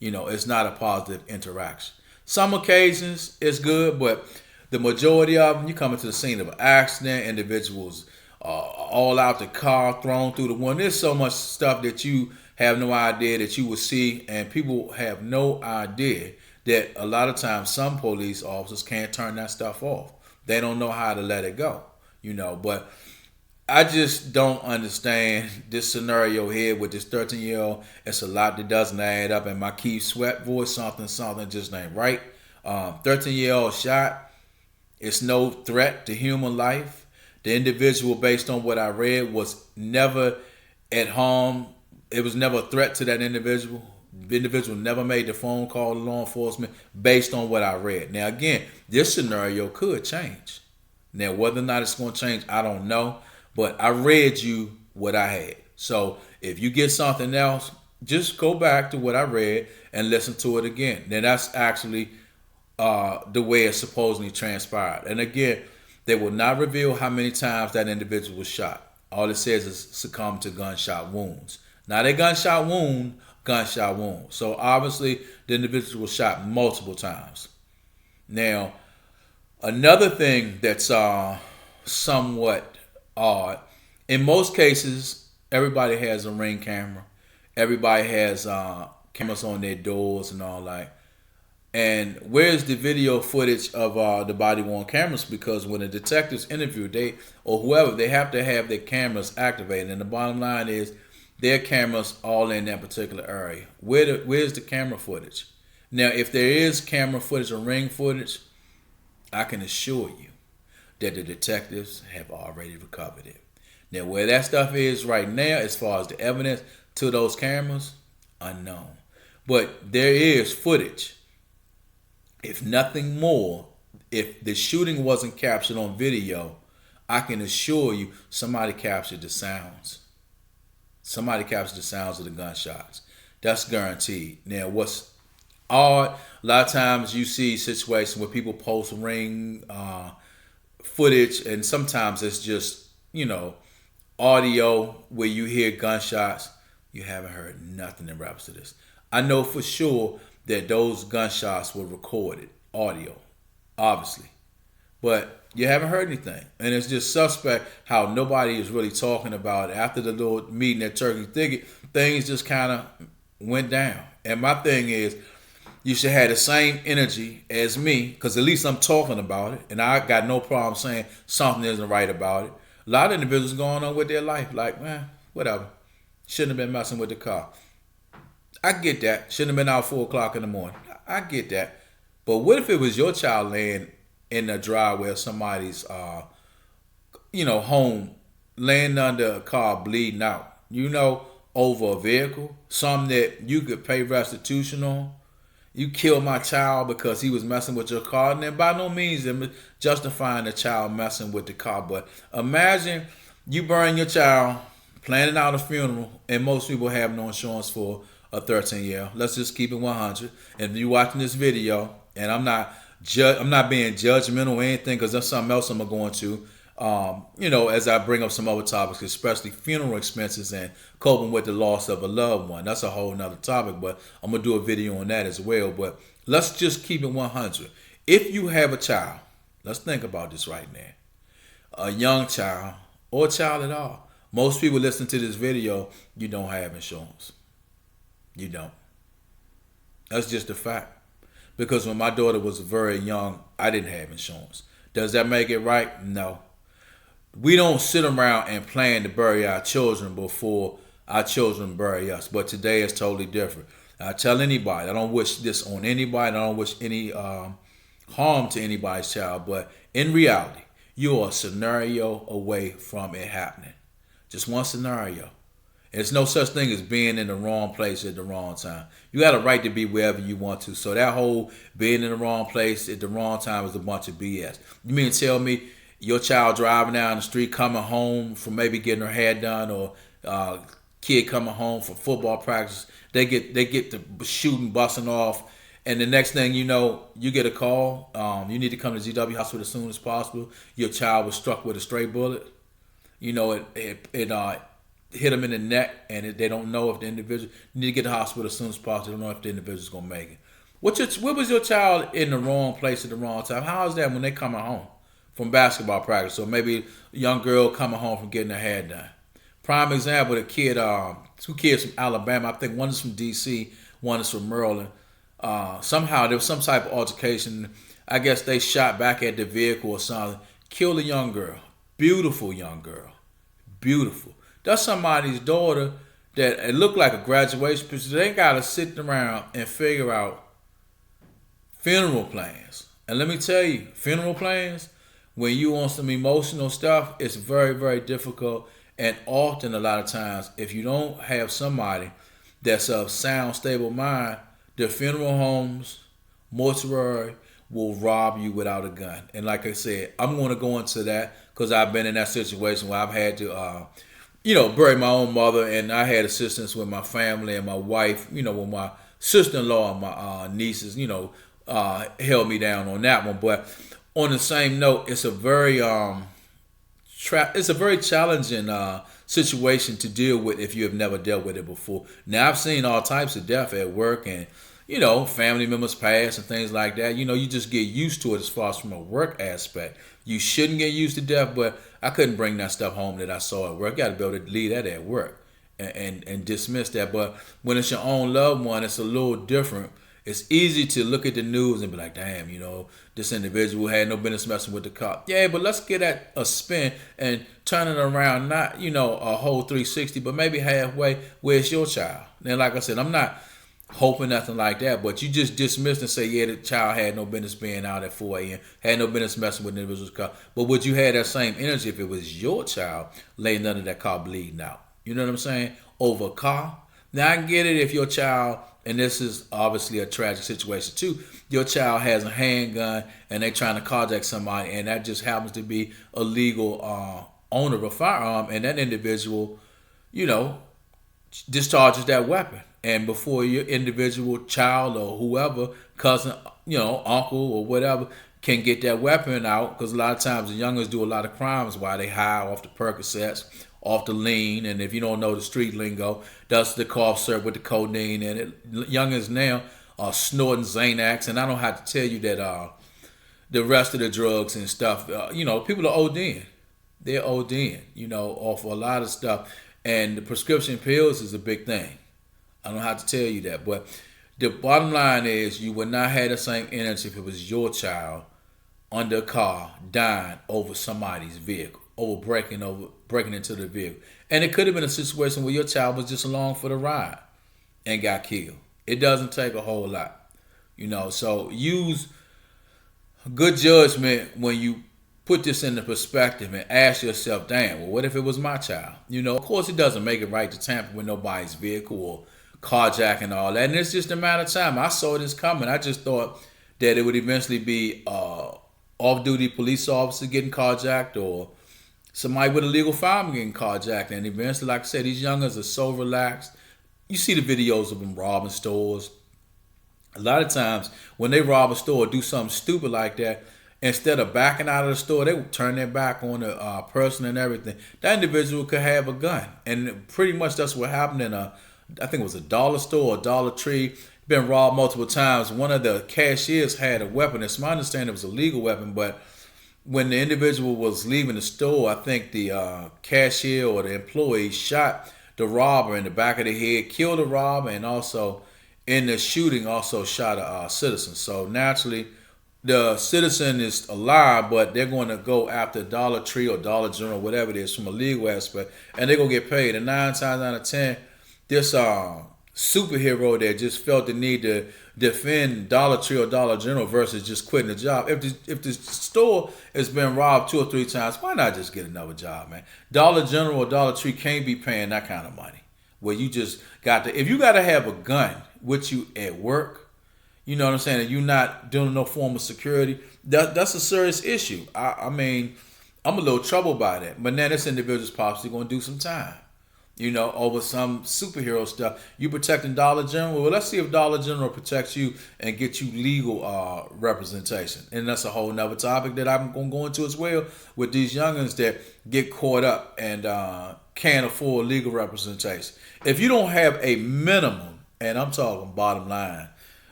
It's not a positive interaction. Some occasions it's good, but the majority of them, you come into the scene of an accident, individuals all out the car, thrown through the window. There's so much stuff that you have no idea that you will see, and people have no idea that a lot of times some police officers can't turn that stuff off. They don't know how to let it go, but I just don't understand this scenario here with this 13-year-old. It's a lot that doesn't add up, and my Keith Sweat voice, something just ain't right. 13-year-old shot. It's no threat to human life. The individual, based on what I read, was never at harm. It was never a threat to that individual. The individual never made the phone call to law enforcement based on what I read. Now, again, this scenario could change. Now, whether or not it's going to change, I don't know. But I read you what I had. So if you get something else, just go back to what I read and listen to it again. Now, that's actually the way it supposedly transpired. And again, they will not reveal how many times that individual was shot. All it says is succumbed to gunshot wounds. Now, that gunshot wound gunshot wound. So obviously, the individual was shot multiple times. Now, another thing that's somewhat odd, in most cases, everybody has a Ring camera. Everybody has cameras on their doors and all that. And where's the video footage of the body worn cameras? Because when the detectives interview, they or whoever, they have to have their cameras activated. And the bottom line is, their cameras all in that particular area. Where's the camera footage? Now, if there is camera footage or Ring footage, I can assure you that the detectives have already recovered it. Now, where that stuff is right now, as far as the evidence to those cameras, unknown. But there is footage. If nothing more, if the shooting wasn't captured on video, I can assure you somebody captured the sounds. Somebody captured the sounds of the gunshots. That's guaranteed. Now, what's odd, a lot of times you see situations where people post Ring footage, and sometimes it's just, audio where you hear gunshots. You haven't heard nothing in reference to this. I know for sure that those gunshots were recorded, audio, obviously. But you haven't heard anything. And it's just suspect how nobody is really talking about it. After the little meeting at Turkey Thicket, things just kind of went down. And my thing is, you should have the same energy as me, because at least I'm talking about it. And I got no problem saying something isn't right about it. A lot of individuals going on with their life like, man, whatever. Shouldn't have been messing with the car. I get that. Shouldn't have been out 4 o'clock in the morning. I get that. But what if it was your child laying in the driveway of somebody's, home, laying under a car bleeding out, over a vehicle, something that you could pay restitution on? You killed my child because he was messing with your car. And then by no means am I justifying the child messing with the car. But imagine you burn your child, planning out a funeral, and most people have no insurance for a 13-year. Let's just keep it 100. And if you're watching this video, and I'm not being judgmental or anything, because that's something else I'm going to, as I bring up some other topics, especially funeral expenses and coping with the loss of a loved one. That's a whole nother topic, but I'm going to do a video on that as well. But let's just keep it 100. If you have a child, let's think about this right now. A young child or a child at all. Most people listening to this video, you don't have insurance. You don't. That's just a fact. Because when my daughter was very young, I didn't have insurance. Does that make it right? No. We don't sit around and plan to bury our children before our children bury us. But today is totally different. I tell anybody, I don't wish this on anybody. I don't wish any harm to anybody's child. But in reality, you are a scenario away from it happening. Just one scenario. There's no such thing as being in the wrong place at the wrong time. You got a right to be wherever you want to. So that whole being in the wrong place at the wrong time is a bunch of BS. You mean to tell me your child driving down the street, coming home from maybe getting her hair done, or kid coming home from football practice, they get the shooting, busting off, and the next thing you know, you get a call. You need to come to GW Hospital as soon as possible. Your child was struck with a stray bullet. It hit them in the neck, and they don't know if the individual, you need to get to the hospital as soon as possible. They don't know if the individual's going to make it. What was your child in the wrong place at the wrong time? How is that when they coming home from basketball practice? Or maybe a young girl coming home from getting her hair done. Prime example, the kid, 2 kids from Alabama. I think one is from D.C., one is from Maryland. Somehow there was some type of altercation. I guess they shot back at the vehicle or something. Killed a young girl. Beautiful young girl. Beautiful. That's somebody's daughter that it looked like a graduation picture. They got to sit around and figure out funeral plans. And let me tell you, funeral plans, when you on some emotional stuff, it's very, very difficult. And often, a lot of times, if you don't have somebody that's of sound, stable mind, the funeral homes, mortuary will rob you without a gun. And like I said, I'm going to go into that because I've been in that situation where I've had to bury my own mother, and I had assistance with my family and my wife, with my sister-in-law and my nieces, held me down on that one. But on the same note, it's a very it's a very challenging situation to deal with if you have never dealt with it before. Now I've seen all types of death at work, and family members pass and things like that. You just get used to it as far as from a work aspect. You shouldn't get used to death, but I couldn't bring that stuff home that I saw at work. I got to be able to leave that at work and dismiss that. But when it's your own loved one, it's a little different. It's easy to look at the news and be like, damn, this individual had no business messing with the cop. Yeah, but let's get at a spin and turn it around, not, a whole 360, but maybe halfway where it's your child. And like I said, I'm not hoping nothing like that, but you just dismiss and say, yeah, the child had no business being out at 4 a.m., had no business messing with the individual's car. But would you have that same energy if it was your child laying under that car bleeding out? You know what I'm saying? Over a car. Now, I can get it if your child, and this is obviously a tragic situation too, your child has a handgun and they trying to carjack somebody, and that just happens to be a legal owner of a firearm, and that individual, discharges that weapon. And before your individual child or whoever, cousin, uncle or whatever, can get that weapon out, because a lot of times the youngers do a lot of crimes while they high off the Percocets, off the lean, and if you don't know the street lingo, that's the cough syrup with the codeine in it. Youngers now are snorting Xanax, and I don't have to tell you that the rest of the drugs and stuff, people are ODing. They're ODing, off a lot of stuff. And the prescription pills is a big thing. I don't have to tell you that. But the bottom line is you would not have the same energy if it was your child under a car dying over somebody's vehicle, breaking into the vehicle. And it could have been a situation where your child was just along for the ride and got killed. It doesn't take a whole lot. So use good judgment when you put this into perspective and ask yourself, damn, well, what if it was my child? Of course, it doesn't make it right to tamper with nobody's vehicle or carjack and all that. And it's just a matter of time. I saw this coming. I just thought that it would eventually be off-duty police officer getting carjacked or somebody with a legal firearm getting carjacked. And eventually, like I said, these youngers are so relaxed. You see the videos of them robbing stores. A lot of times when they rob a store or do something stupid like that, instead of backing out of the store, they would turn their back on the person and everything. That individual could have a gun. And pretty much that's what happened in I think it was a dollar store or Dollar Tree. Been robbed multiple times. One of the cashiers had a weapon. It's my understanding it was a legal weapon, but when the individual was leaving the store, I think the cashier or the employee shot the robber in the back of the head, killed the robber, and also in the shooting also shot a citizen. So naturally, the citizen is alive, but they're going to go after Dollar Tree or Dollar General, whatever it is, from a legal aspect, and they're going to get paid. And 9 times out of 10, this superhero that just felt the need to defend Dollar Tree or Dollar General versus just quitting the job. If the store has been robbed 2 or 3 times, why not just get another job, man? Dollar General or Dollar Tree can't be paying that kind of money. Where you just got to, if you got to have a gun with you at work, you know what I'm saying, and you're not doing no form of security, that's a serious issue. I mean, I'm a little troubled by that. But now this individual's possibly going to do some time, over some superhero stuff. You protecting Dollar General? Well, let's see if Dollar General protects you and get you legal representation. And that's a whole nother topic that I'm going to go into as well with these youngins that get caught up and can't afford legal representation. If you don't have a minimum, and I'm talking bottom line,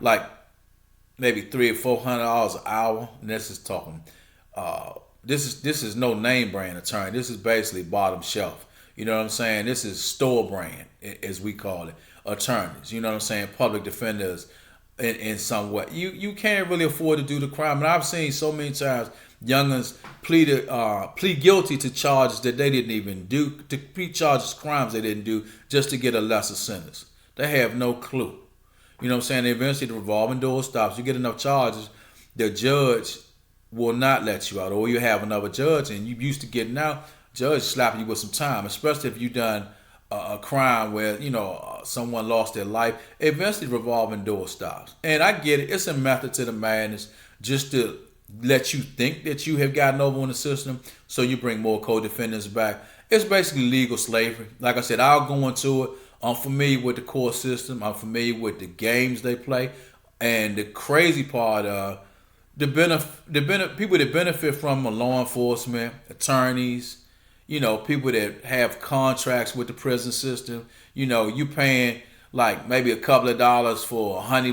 like maybe $300 or $400 an hour, and this is talking, this is no name brand attorney. This is basically bottom shelf. You know what I'm saying? This is store brand, as we call it, attorneys. You know what I'm saying? Public defenders in some way. You can't really afford to do the crime. And I've seen so many times youngins plead guilty to charges that they didn't even do, to pre-charges crimes they didn't do, just to get a lesser sentence. They have no clue. You know what I'm saying? Eventually the revolving door stops. You get enough charges, the judge will not let you out. Or you have another judge and you used to getting out, judge slapping you with some time, especially if you done a crime where, someone lost their life. Eventually the revolving door stops. And I get it. It's a method to the madness just to let you think that you have gotten over on the system, so you bring more co-defendants back. It's basically legal slavery. Like I said, I'll go into it. I'm familiar with the court system. I'm familiar with the games they play. And the crazy part, the people that benefit from law enforcement, attorneys, people that have contracts with the prison system. You paying like maybe a couple of dollars for honey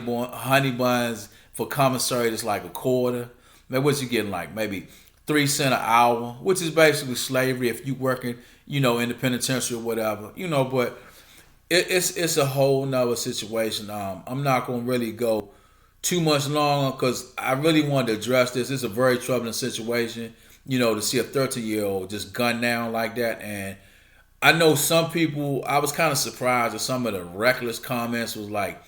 buns for commissary that's like a quarter. Man, what you getting, like maybe 3 cents an hour, which is basically slavery if you working, in the penitentiary or whatever. But it's a whole nother situation. I'm not gonna really go too much longer because I really wanted to address this. It's a very troubling situation, to see a 13-year-old just gunned down like that. And I know some people, I was kind of surprised at some of the reckless comments. Was like,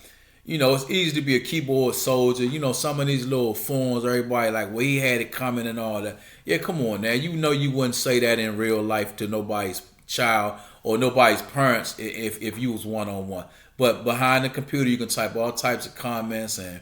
it's easy to be a keyboard soldier. Some of these little forms, everybody like, well, he had it coming and all that. Yeah, come on now. You wouldn't say that in real life to nobody's child or nobody's parents if you was one-on-one. But behind the computer, you can type all types of comments. And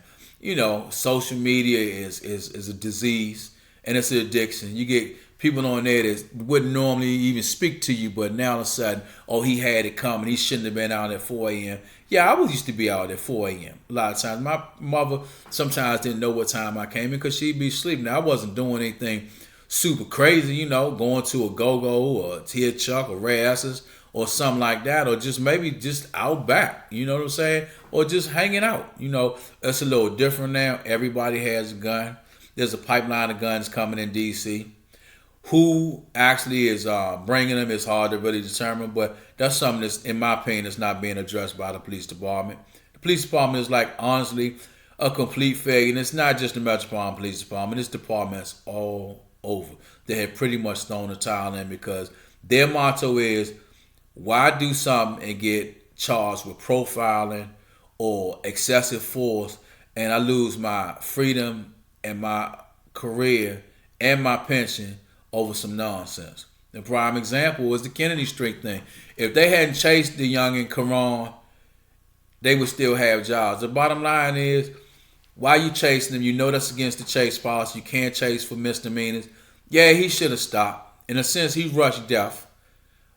social media is a disease and it's an addiction. You get people on there that wouldn't normally even speak to you, but now all of a sudden, oh, he had it coming. He shouldn't have been out at 4 a.m. Yeah, I used to be out at 4 a.m. A lot of times. My mother sometimes didn't know what time I came in because she'd be sleeping. I wasn't doing anything super crazy, going to a go-go or a Tia Chuck or Rass's or something like that, or just maybe just out back, you know what I'm saying? Or just hanging out. It's a little different now. Everybody has a gun. There's a pipeline of guns coming in D.C. Who actually is bringing them is hard to really determine, but that's something that's, in my opinion, is not being addressed by the police department. The police department is like, honestly, a complete failure. And it's not just the Metropolitan Police Department. It's departments all over. They have pretty much thrown the towel in because their motto is, why do something and get charged with profiling or excessive force and I lose my freedom and my career and my pension over some nonsense? The prime example was the Kennedy Street thing. If they hadn't chased the young in Quran, they would still have jobs. The bottom line is, why you chasing them? You know that's against the chase policy. You can't chase for misdemeanors. Yeah, he should have stopped. In a sense, he rushed death.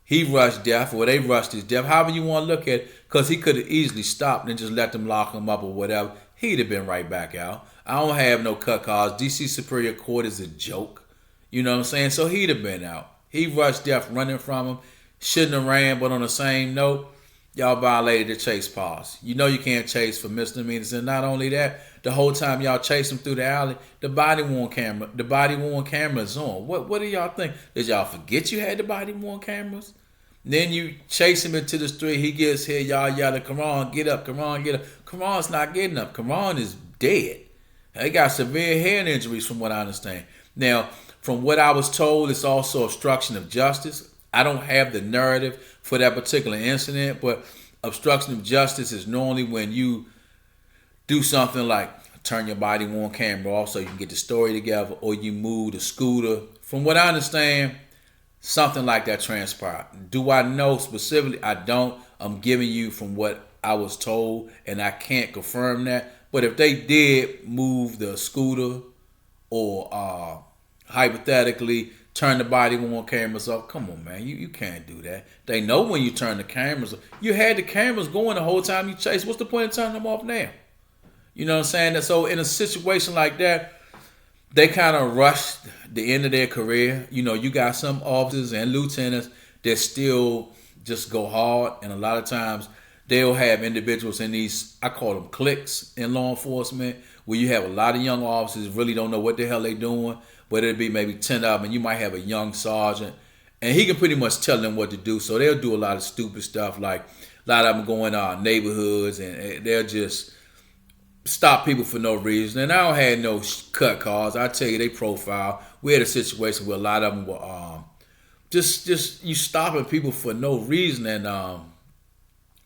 He rushed death, or they rushed his death. However you want to look at it, because he could have easily stopped and just let them lock him up or whatever. He'd have been right back out. I don't have no cut calls. DC Superior Court is a joke. You know what I'm saying? So he'd have been out. He rushed death running from him. Shouldn't have ran, but on the same note, y'all violated the chase policy. You can't chase for misdemeanors. And not only that, the whole time y'all chase him through the alley, the body worn camera is on. What do y'all think? Did y'all forget you had the body worn cameras? Then you chase him into the street. He gets hit. Y'all yelling, Quran, get up. Quran, get up. Quran's not getting up. Quran is dead. He got severe head injuries from what I understand. Now, from what I was told, it's also obstruction of justice. I don't have the narrative for that particular incident, but obstruction of justice is normally when you do something like turn your body worn camera off so you can get the story together, or you move the scooter. From what I understand, something like that transpired. Do I know specifically? I don't. I'm giving you from what I was told, and I can't confirm that. But if they did move the scooter or hypothetically turn the body worn cameras off, come on, man, you can't do that. They know when you turn the cameras off. You had the cameras going the whole time you chased. What's the point of turning them off now? You know what I'm saying? So in a situation like that, they kind of rushed the end of their career. You got some officers and lieutenants that still just go hard, and a lot of times they'll have individuals in these, I call them cliques in law enforcement, where you have a lot of young officers really don't know what the hell they doing, but it'll be maybe 10 of them, and you might have a young sergeant, and he can pretty much tell them what to do. So they'll do a lot of stupid stuff, like a lot of them go in our neighborhoods, and they'll just stop people for no reason. And I don't have no cut calls. I tell you, they profile. We had a situation where a lot of them were just you stopping people for no reason. And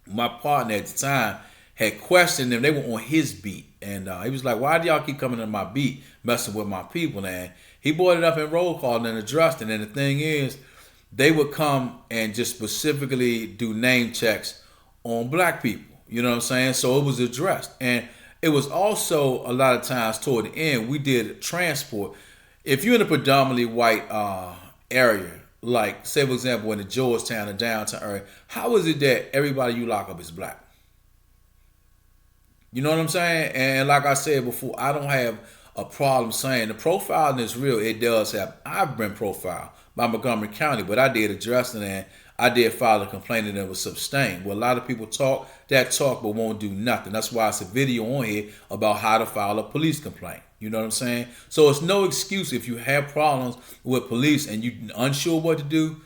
my partner at the time had questioned them. They were on his beat, and he was like, "Why do y'all keep coming on my beat, messing with my people?" And he brought it up in roll call and addressed it. And the thing is, they would come and just specifically do name checks on black people. You know what I'm saying? So it was addressed. And it was also a lot of times toward the end, we did transport. If you're in a predominantly white area, like say for example in the Georgetown and downtown area, how is it that everybody you lock up is black? You know what I'm saying? And like I said before, I don't have a problem saying the profiling is real. It does happen. I've been profiled by Montgomery County, but I did address it and I did file a complaint and it was sustained. Well, a lot of people talk that talk but won't do nothing. That's why it's a video on here about how to file a police complaint. You know what I'm saying? So it's no excuse if you have problems with police and you're unsure what to do.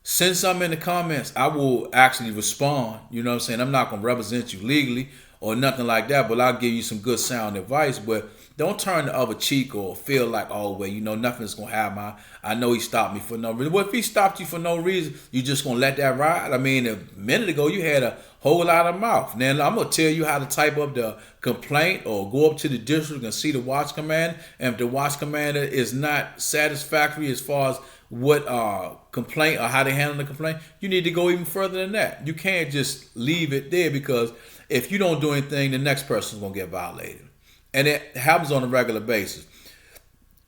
Send something in the comments. I will actually respond. You know what I'm saying? I'm not going to represent you legally or nothing like that, but I'll give you some good sound advice. But don't turn the other cheek or feel like, oh, well, you know, nothing's going to happen. I know he stopped me for no reason. Well, if he stopped you for no reason, you just going to let that ride? I mean, a minute ago, you had a whole lot of mouth. Now, I'm going to tell you how to type up the complaint or go up to the district and see the watch commander. And if the watch commander is not satisfactory as far as what complaint or how they handle the complaint, you need to go even further than that. You can't just leave it there, because if you don't do anything, the next person's going to get violated. And it happens on a regular basis.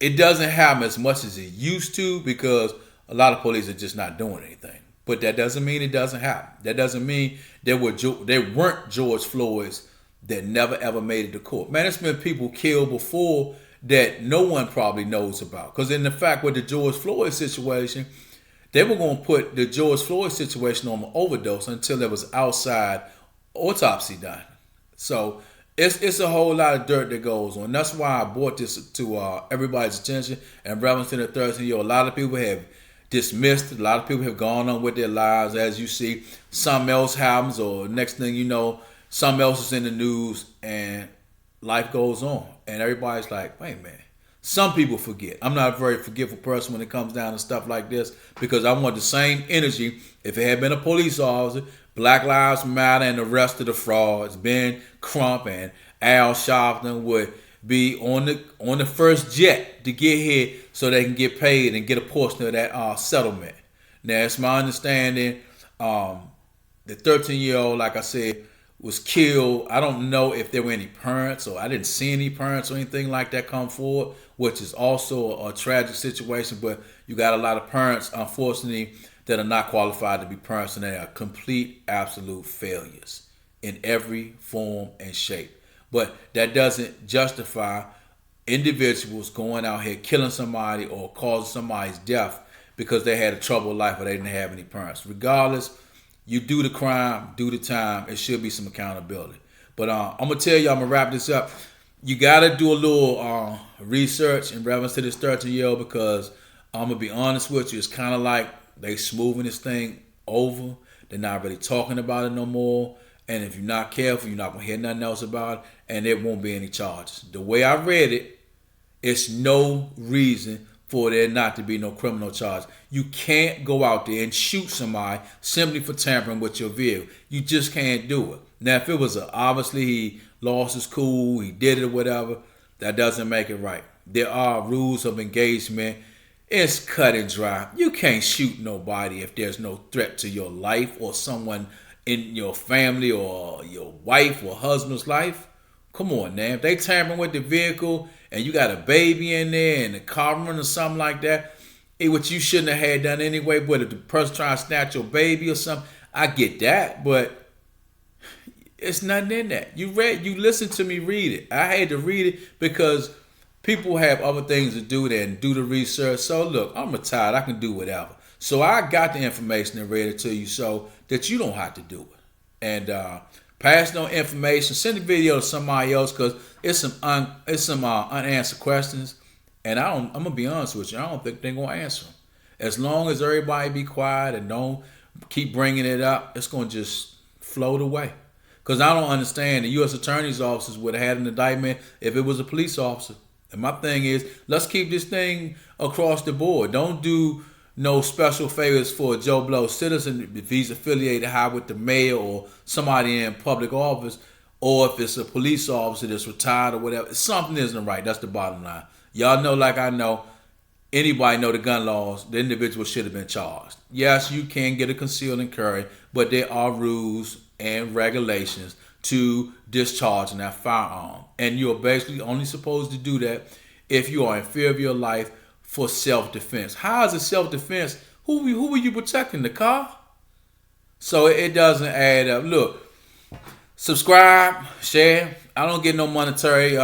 It doesn't happen as much as it used to because a lot of police are just not doing anything. But that doesn't mean it doesn't happen. That doesn't mean there weren't George Floyds that never ever made it to court. Man, it's been people killed before that no one probably knows about. Because in the fact with the George Floyd situation, they were going to put the George Floyd situation on an overdose until there was outside autopsy done. So it's a whole lot of dirt that goes on. That's why I brought this to everybody's attention. And reference to the 13-year-old, a lot of people have dismissed. A lot of people have gone on with their lives. As you see, something else happens, or next thing you know, something else is in the news, and life goes on. And everybody's like, wait a minute. Some people forget. I'm not a very forgetful person when it comes down to stuff like this, because I want the same energy. If it had been a police officer, Black Lives Matter and the rest of the frauds, Ben Crump and Al Sharpton would be on the first jet to get here so they can get paid and get a portion of that settlement. Now, it's my understanding the 13-year-old, like I said, was killed. I don't know if there were any parents, or I didn't see any parents or anything like that come forward, which is also a tragic situation. But you got a lot of parents, unfortunately, that are not qualified to be parents, and they are complete, absolute failures in every form and shape. But that doesn't justify individuals going out here killing somebody or causing somebody's death because they had a troubled life or they didn't have any parents. Regardless, you do the crime, do the time. It should be some accountability. But I'm going to tell you, I'm going to wrap this up. You got to do a little research in reference to this 13-year-old, because I'm going to be honest with you, it's kind of like they smoothing this thing over. They're not really talking about it no more. And if you're not careful, you're not going to hear nothing else about it, and there won't be any charges. The way I read it, it's no reason for there not to be no criminal charge. You can't go out there and shoot somebody simply for tampering with your vehicle. You just can't do it. Now, if it was obviously he lost his cool, he did it or whatever, that doesn't make it right. There are rules of engagement. It's cut and dry. You can't shoot nobody if there's no threat to your life or someone in your family or your wife or husband's life. Come on, man. If they tampering with the vehicle and you got a baby in there and a car running or something like that, which you shouldn't have had done anyway, but if the person trying to snatch your baby or something, I get that, but it's nothing in that. You listen to me read it. I had to read it because people have other things to do than do the research. So look, I'm retired. I can do whatever. So I got the information and read it to you so that you don't have to do it. And pass no information. Send the video to somebody else, because it's some unanswered questions. And I'm gonna be honest with you. I don't think they're gonna answer them. As long as everybody be quiet and don't keep bringing it up, it's gonna just float away. Because I don't understand. The U.S. Attorney's offices would have had an indictment if it was a police officer. And my thing is, let's keep this thing across the board. Don't do no special favors for a Joe Blow citizen if he's affiliated high with the mayor or somebody in public office, or if it's a police officer that's retired or whatever. Something isn't right. That's the bottom line. Y'all know, like I know, anybody know the gun laws, the individual should have been charged. Yes, you can get a concealed and carry, but there are rules and regulations to discharging that firearm. And you're basically only supposed to do that if you are in fear of your life for self-defense. How is it self-defense? Who are you protecting? The car? So it doesn't add up. Look, Subscribe, share. I don't get no monetary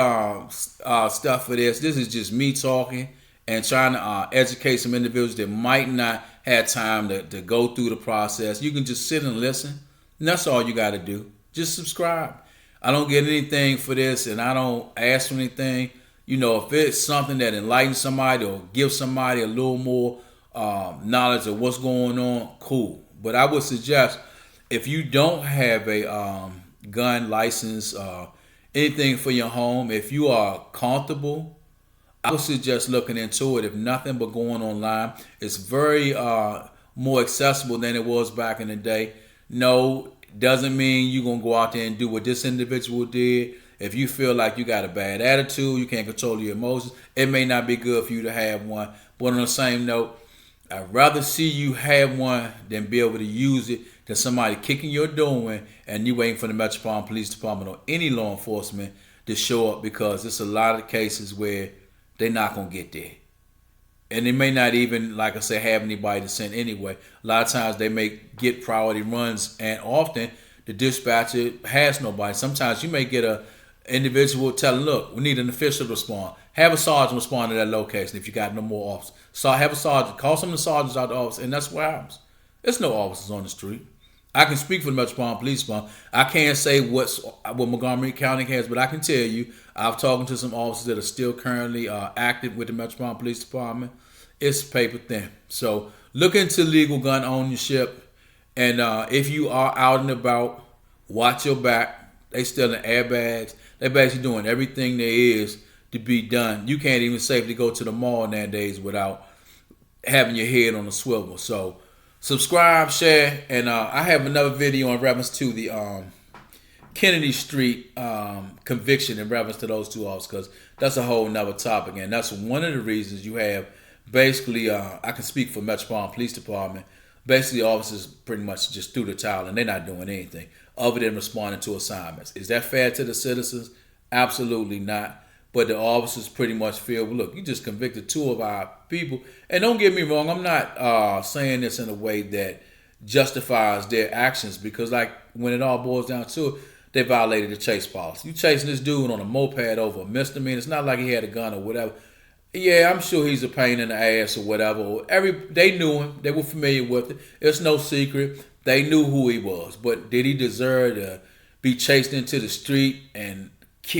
stuff for this. This is just me talking and trying to educate some individuals that might not have time to go through the process. You can just sit and listen. And that's all you got to do. Just subscribe. I don't get anything for this, and I don't ask for anything. You know, if it's something that enlightens somebody or gives somebody a little more knowledge of what's going on, cool. But I would suggest if you don't have a gun license, anything for your home, if you are comfortable, I would suggest looking into it. If nothing but going online, it's very more accessible than it was back in the day. No, doesn't mean you're gonna go out there and do what this individual did. If you feel like you got a bad attitude, you can't control your emotions, it may not be good for you to have one. But on the same note, I'd rather see you have one than be able to use it than somebody kicking your door in and you waiting for the Metropolitan Police Department or any law enforcement to show up, because it's a lot of cases where they're not going to get there. And they may not even, like I said, have anybody to send anyway. A lot of times they may get priority runs, and often the dispatcher has nobody. Sometimes you may get a individual telling, look, we need an official to respond. Have a sergeant respond to that location if you got no more officers. So have a sergeant, call some of the sergeants out the office, and that's what happens. There's no officers on the street. I can speak for the Metropolitan Police Department. I can't say what Montgomery County has, but I can tell you, I've talked to some officers that are still currently active with the Metropolitan Police Department. It's paper thin. So look into legal gun ownership, and if you are out and about, watch your back. They still in airbags. They're basically doing everything there is to be done. You can't even safely go to the mall nowadays without having your head on a swivel. So subscribe, share, and I have another video in reference to the Kennedy Street conviction in reference to those two officers, because that's a whole nother topic, and that's one of the reasons you have basically, I can speak for Metropolitan Police Department, basically officers pretty much just threw the towel and they're not doing anything other than responding to assignments. Is that fair to the citizens? Absolutely not. But the officers pretty much feel, well, look, you just convicted two of our people. And don't get me wrong, I'm not saying this in a way that justifies their actions, because like when it all boils down to it, they violated the chase policy. You chasing this dude on a moped over a misdemeanor. It's not like he had a gun or whatever. Yeah, I'm sure he's a pain in the ass or whatever. They knew him. They were familiar with it. It's no secret. They knew who he was. But did he deserve to be chased into the street and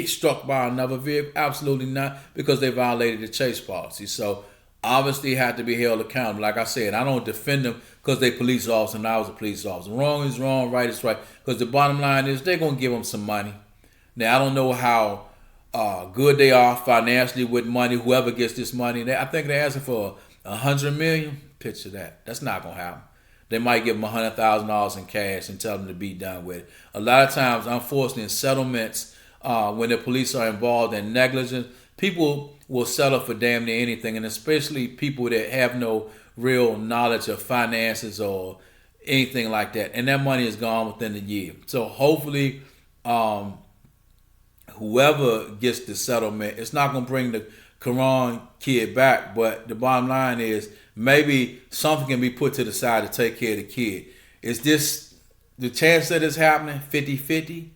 struck by another vehicle? Absolutely not, because they violated the chase policy. So obviously he had to be held accountable. Like I said, I don't defend them because they police officer and I was a police officer. Wrong is wrong, right is right. Because the bottom line is they're going to give them some money. Now, I don't know how good they are financially with money. Whoever gets this money, I think they're asking for $100 million. Picture that. That's not gonna happen. They might give them $100,000 in cash and tell them to be done with it. A lot of times, unfortunately, in settlements, when the police are involved in negligence, people will settle for damn near anything, and especially people that have no real knowledge of finances or anything like that. And that money is gone within a year. So hopefully, whoever gets the settlement, it's not going to bring the Quran kid back, but the bottom line is maybe something can be put to the side to take care of the kid. Is this the chance that it's happening 50-50?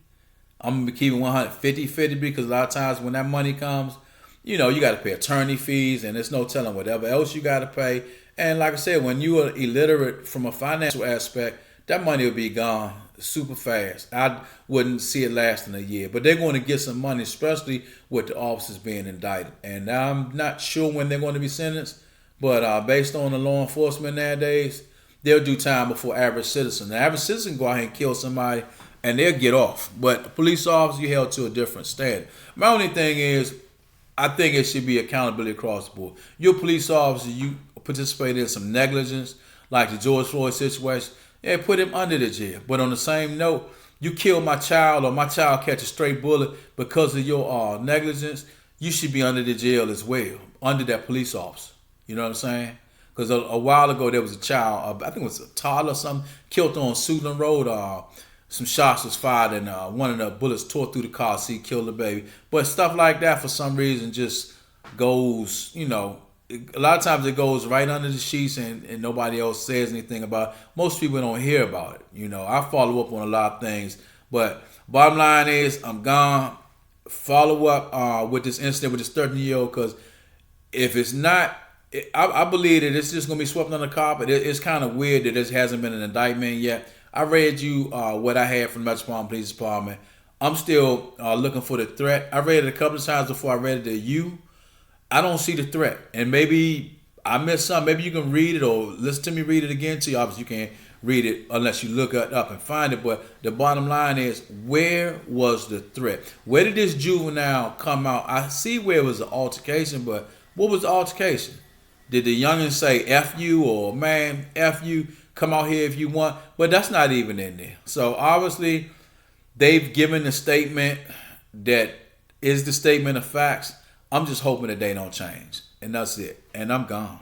I'm going to be keeping 150-50, because a lot of times when that money comes, you know, you got to pay attorney fees, and there's no telling whatever else you got to pay. And like I said, when you are illiterate from a financial aspect, that money will be gone super fast. I wouldn't see it lasting a year. But they're going to get some money, especially with the officers being indicted. And I'm not sure when they're going to be sentenced, but based on the law enforcement nowadays, they'll do time before average citizen. The average citizen go out and kill somebody and they'll get off. But the police officer, you held to a different standard. My only thing is, I think it should be accountability across the board. You're a police officer, you participated in some negligence, like the George Floyd situation, yeah, put him under the jail. But on the same note, you kill my child or my child catch a stray bullet because of your negligence, you should be under the jail as well, under that police officer. You know what I'm saying? Because a while ago there was a child, I think it was a toddler or something, killed on Suitland Road. Some shots was fired and one of the bullets tore through the car seat, killed the baby. But stuff like that for some reason just goes, you know, a lot of times it goes right under the sheets and nobody else says anything about it. Most people don't hear about it. You know, I follow up on a lot of things, But bottom line is, I'm gone. Follow up with this incident with this 13-year-old, because if it's not, I believe that it's just gonna be swept under the carpet. It's kind of weird that this hasn't been an indictment yet. I read you what I had from the Metropolitan Police Department. I'm still looking for the threat. I read it a couple of times before I read it to you. I don't see the threat, and maybe I missed something. Maybe you can read it or listen to me read it again to you. Obviously, you can't read it unless you look it up and find it. But the bottom line is, where was the threat? Where did this juvenile come out? I see where it was an altercation, but what was the altercation? Did the youngin say F you, or man, F you, come out here if you want? But that's not even in there. So obviously, they've given a statement that is the statement of facts. I'm just hoping that they don't change. And that's it. And I'm gone.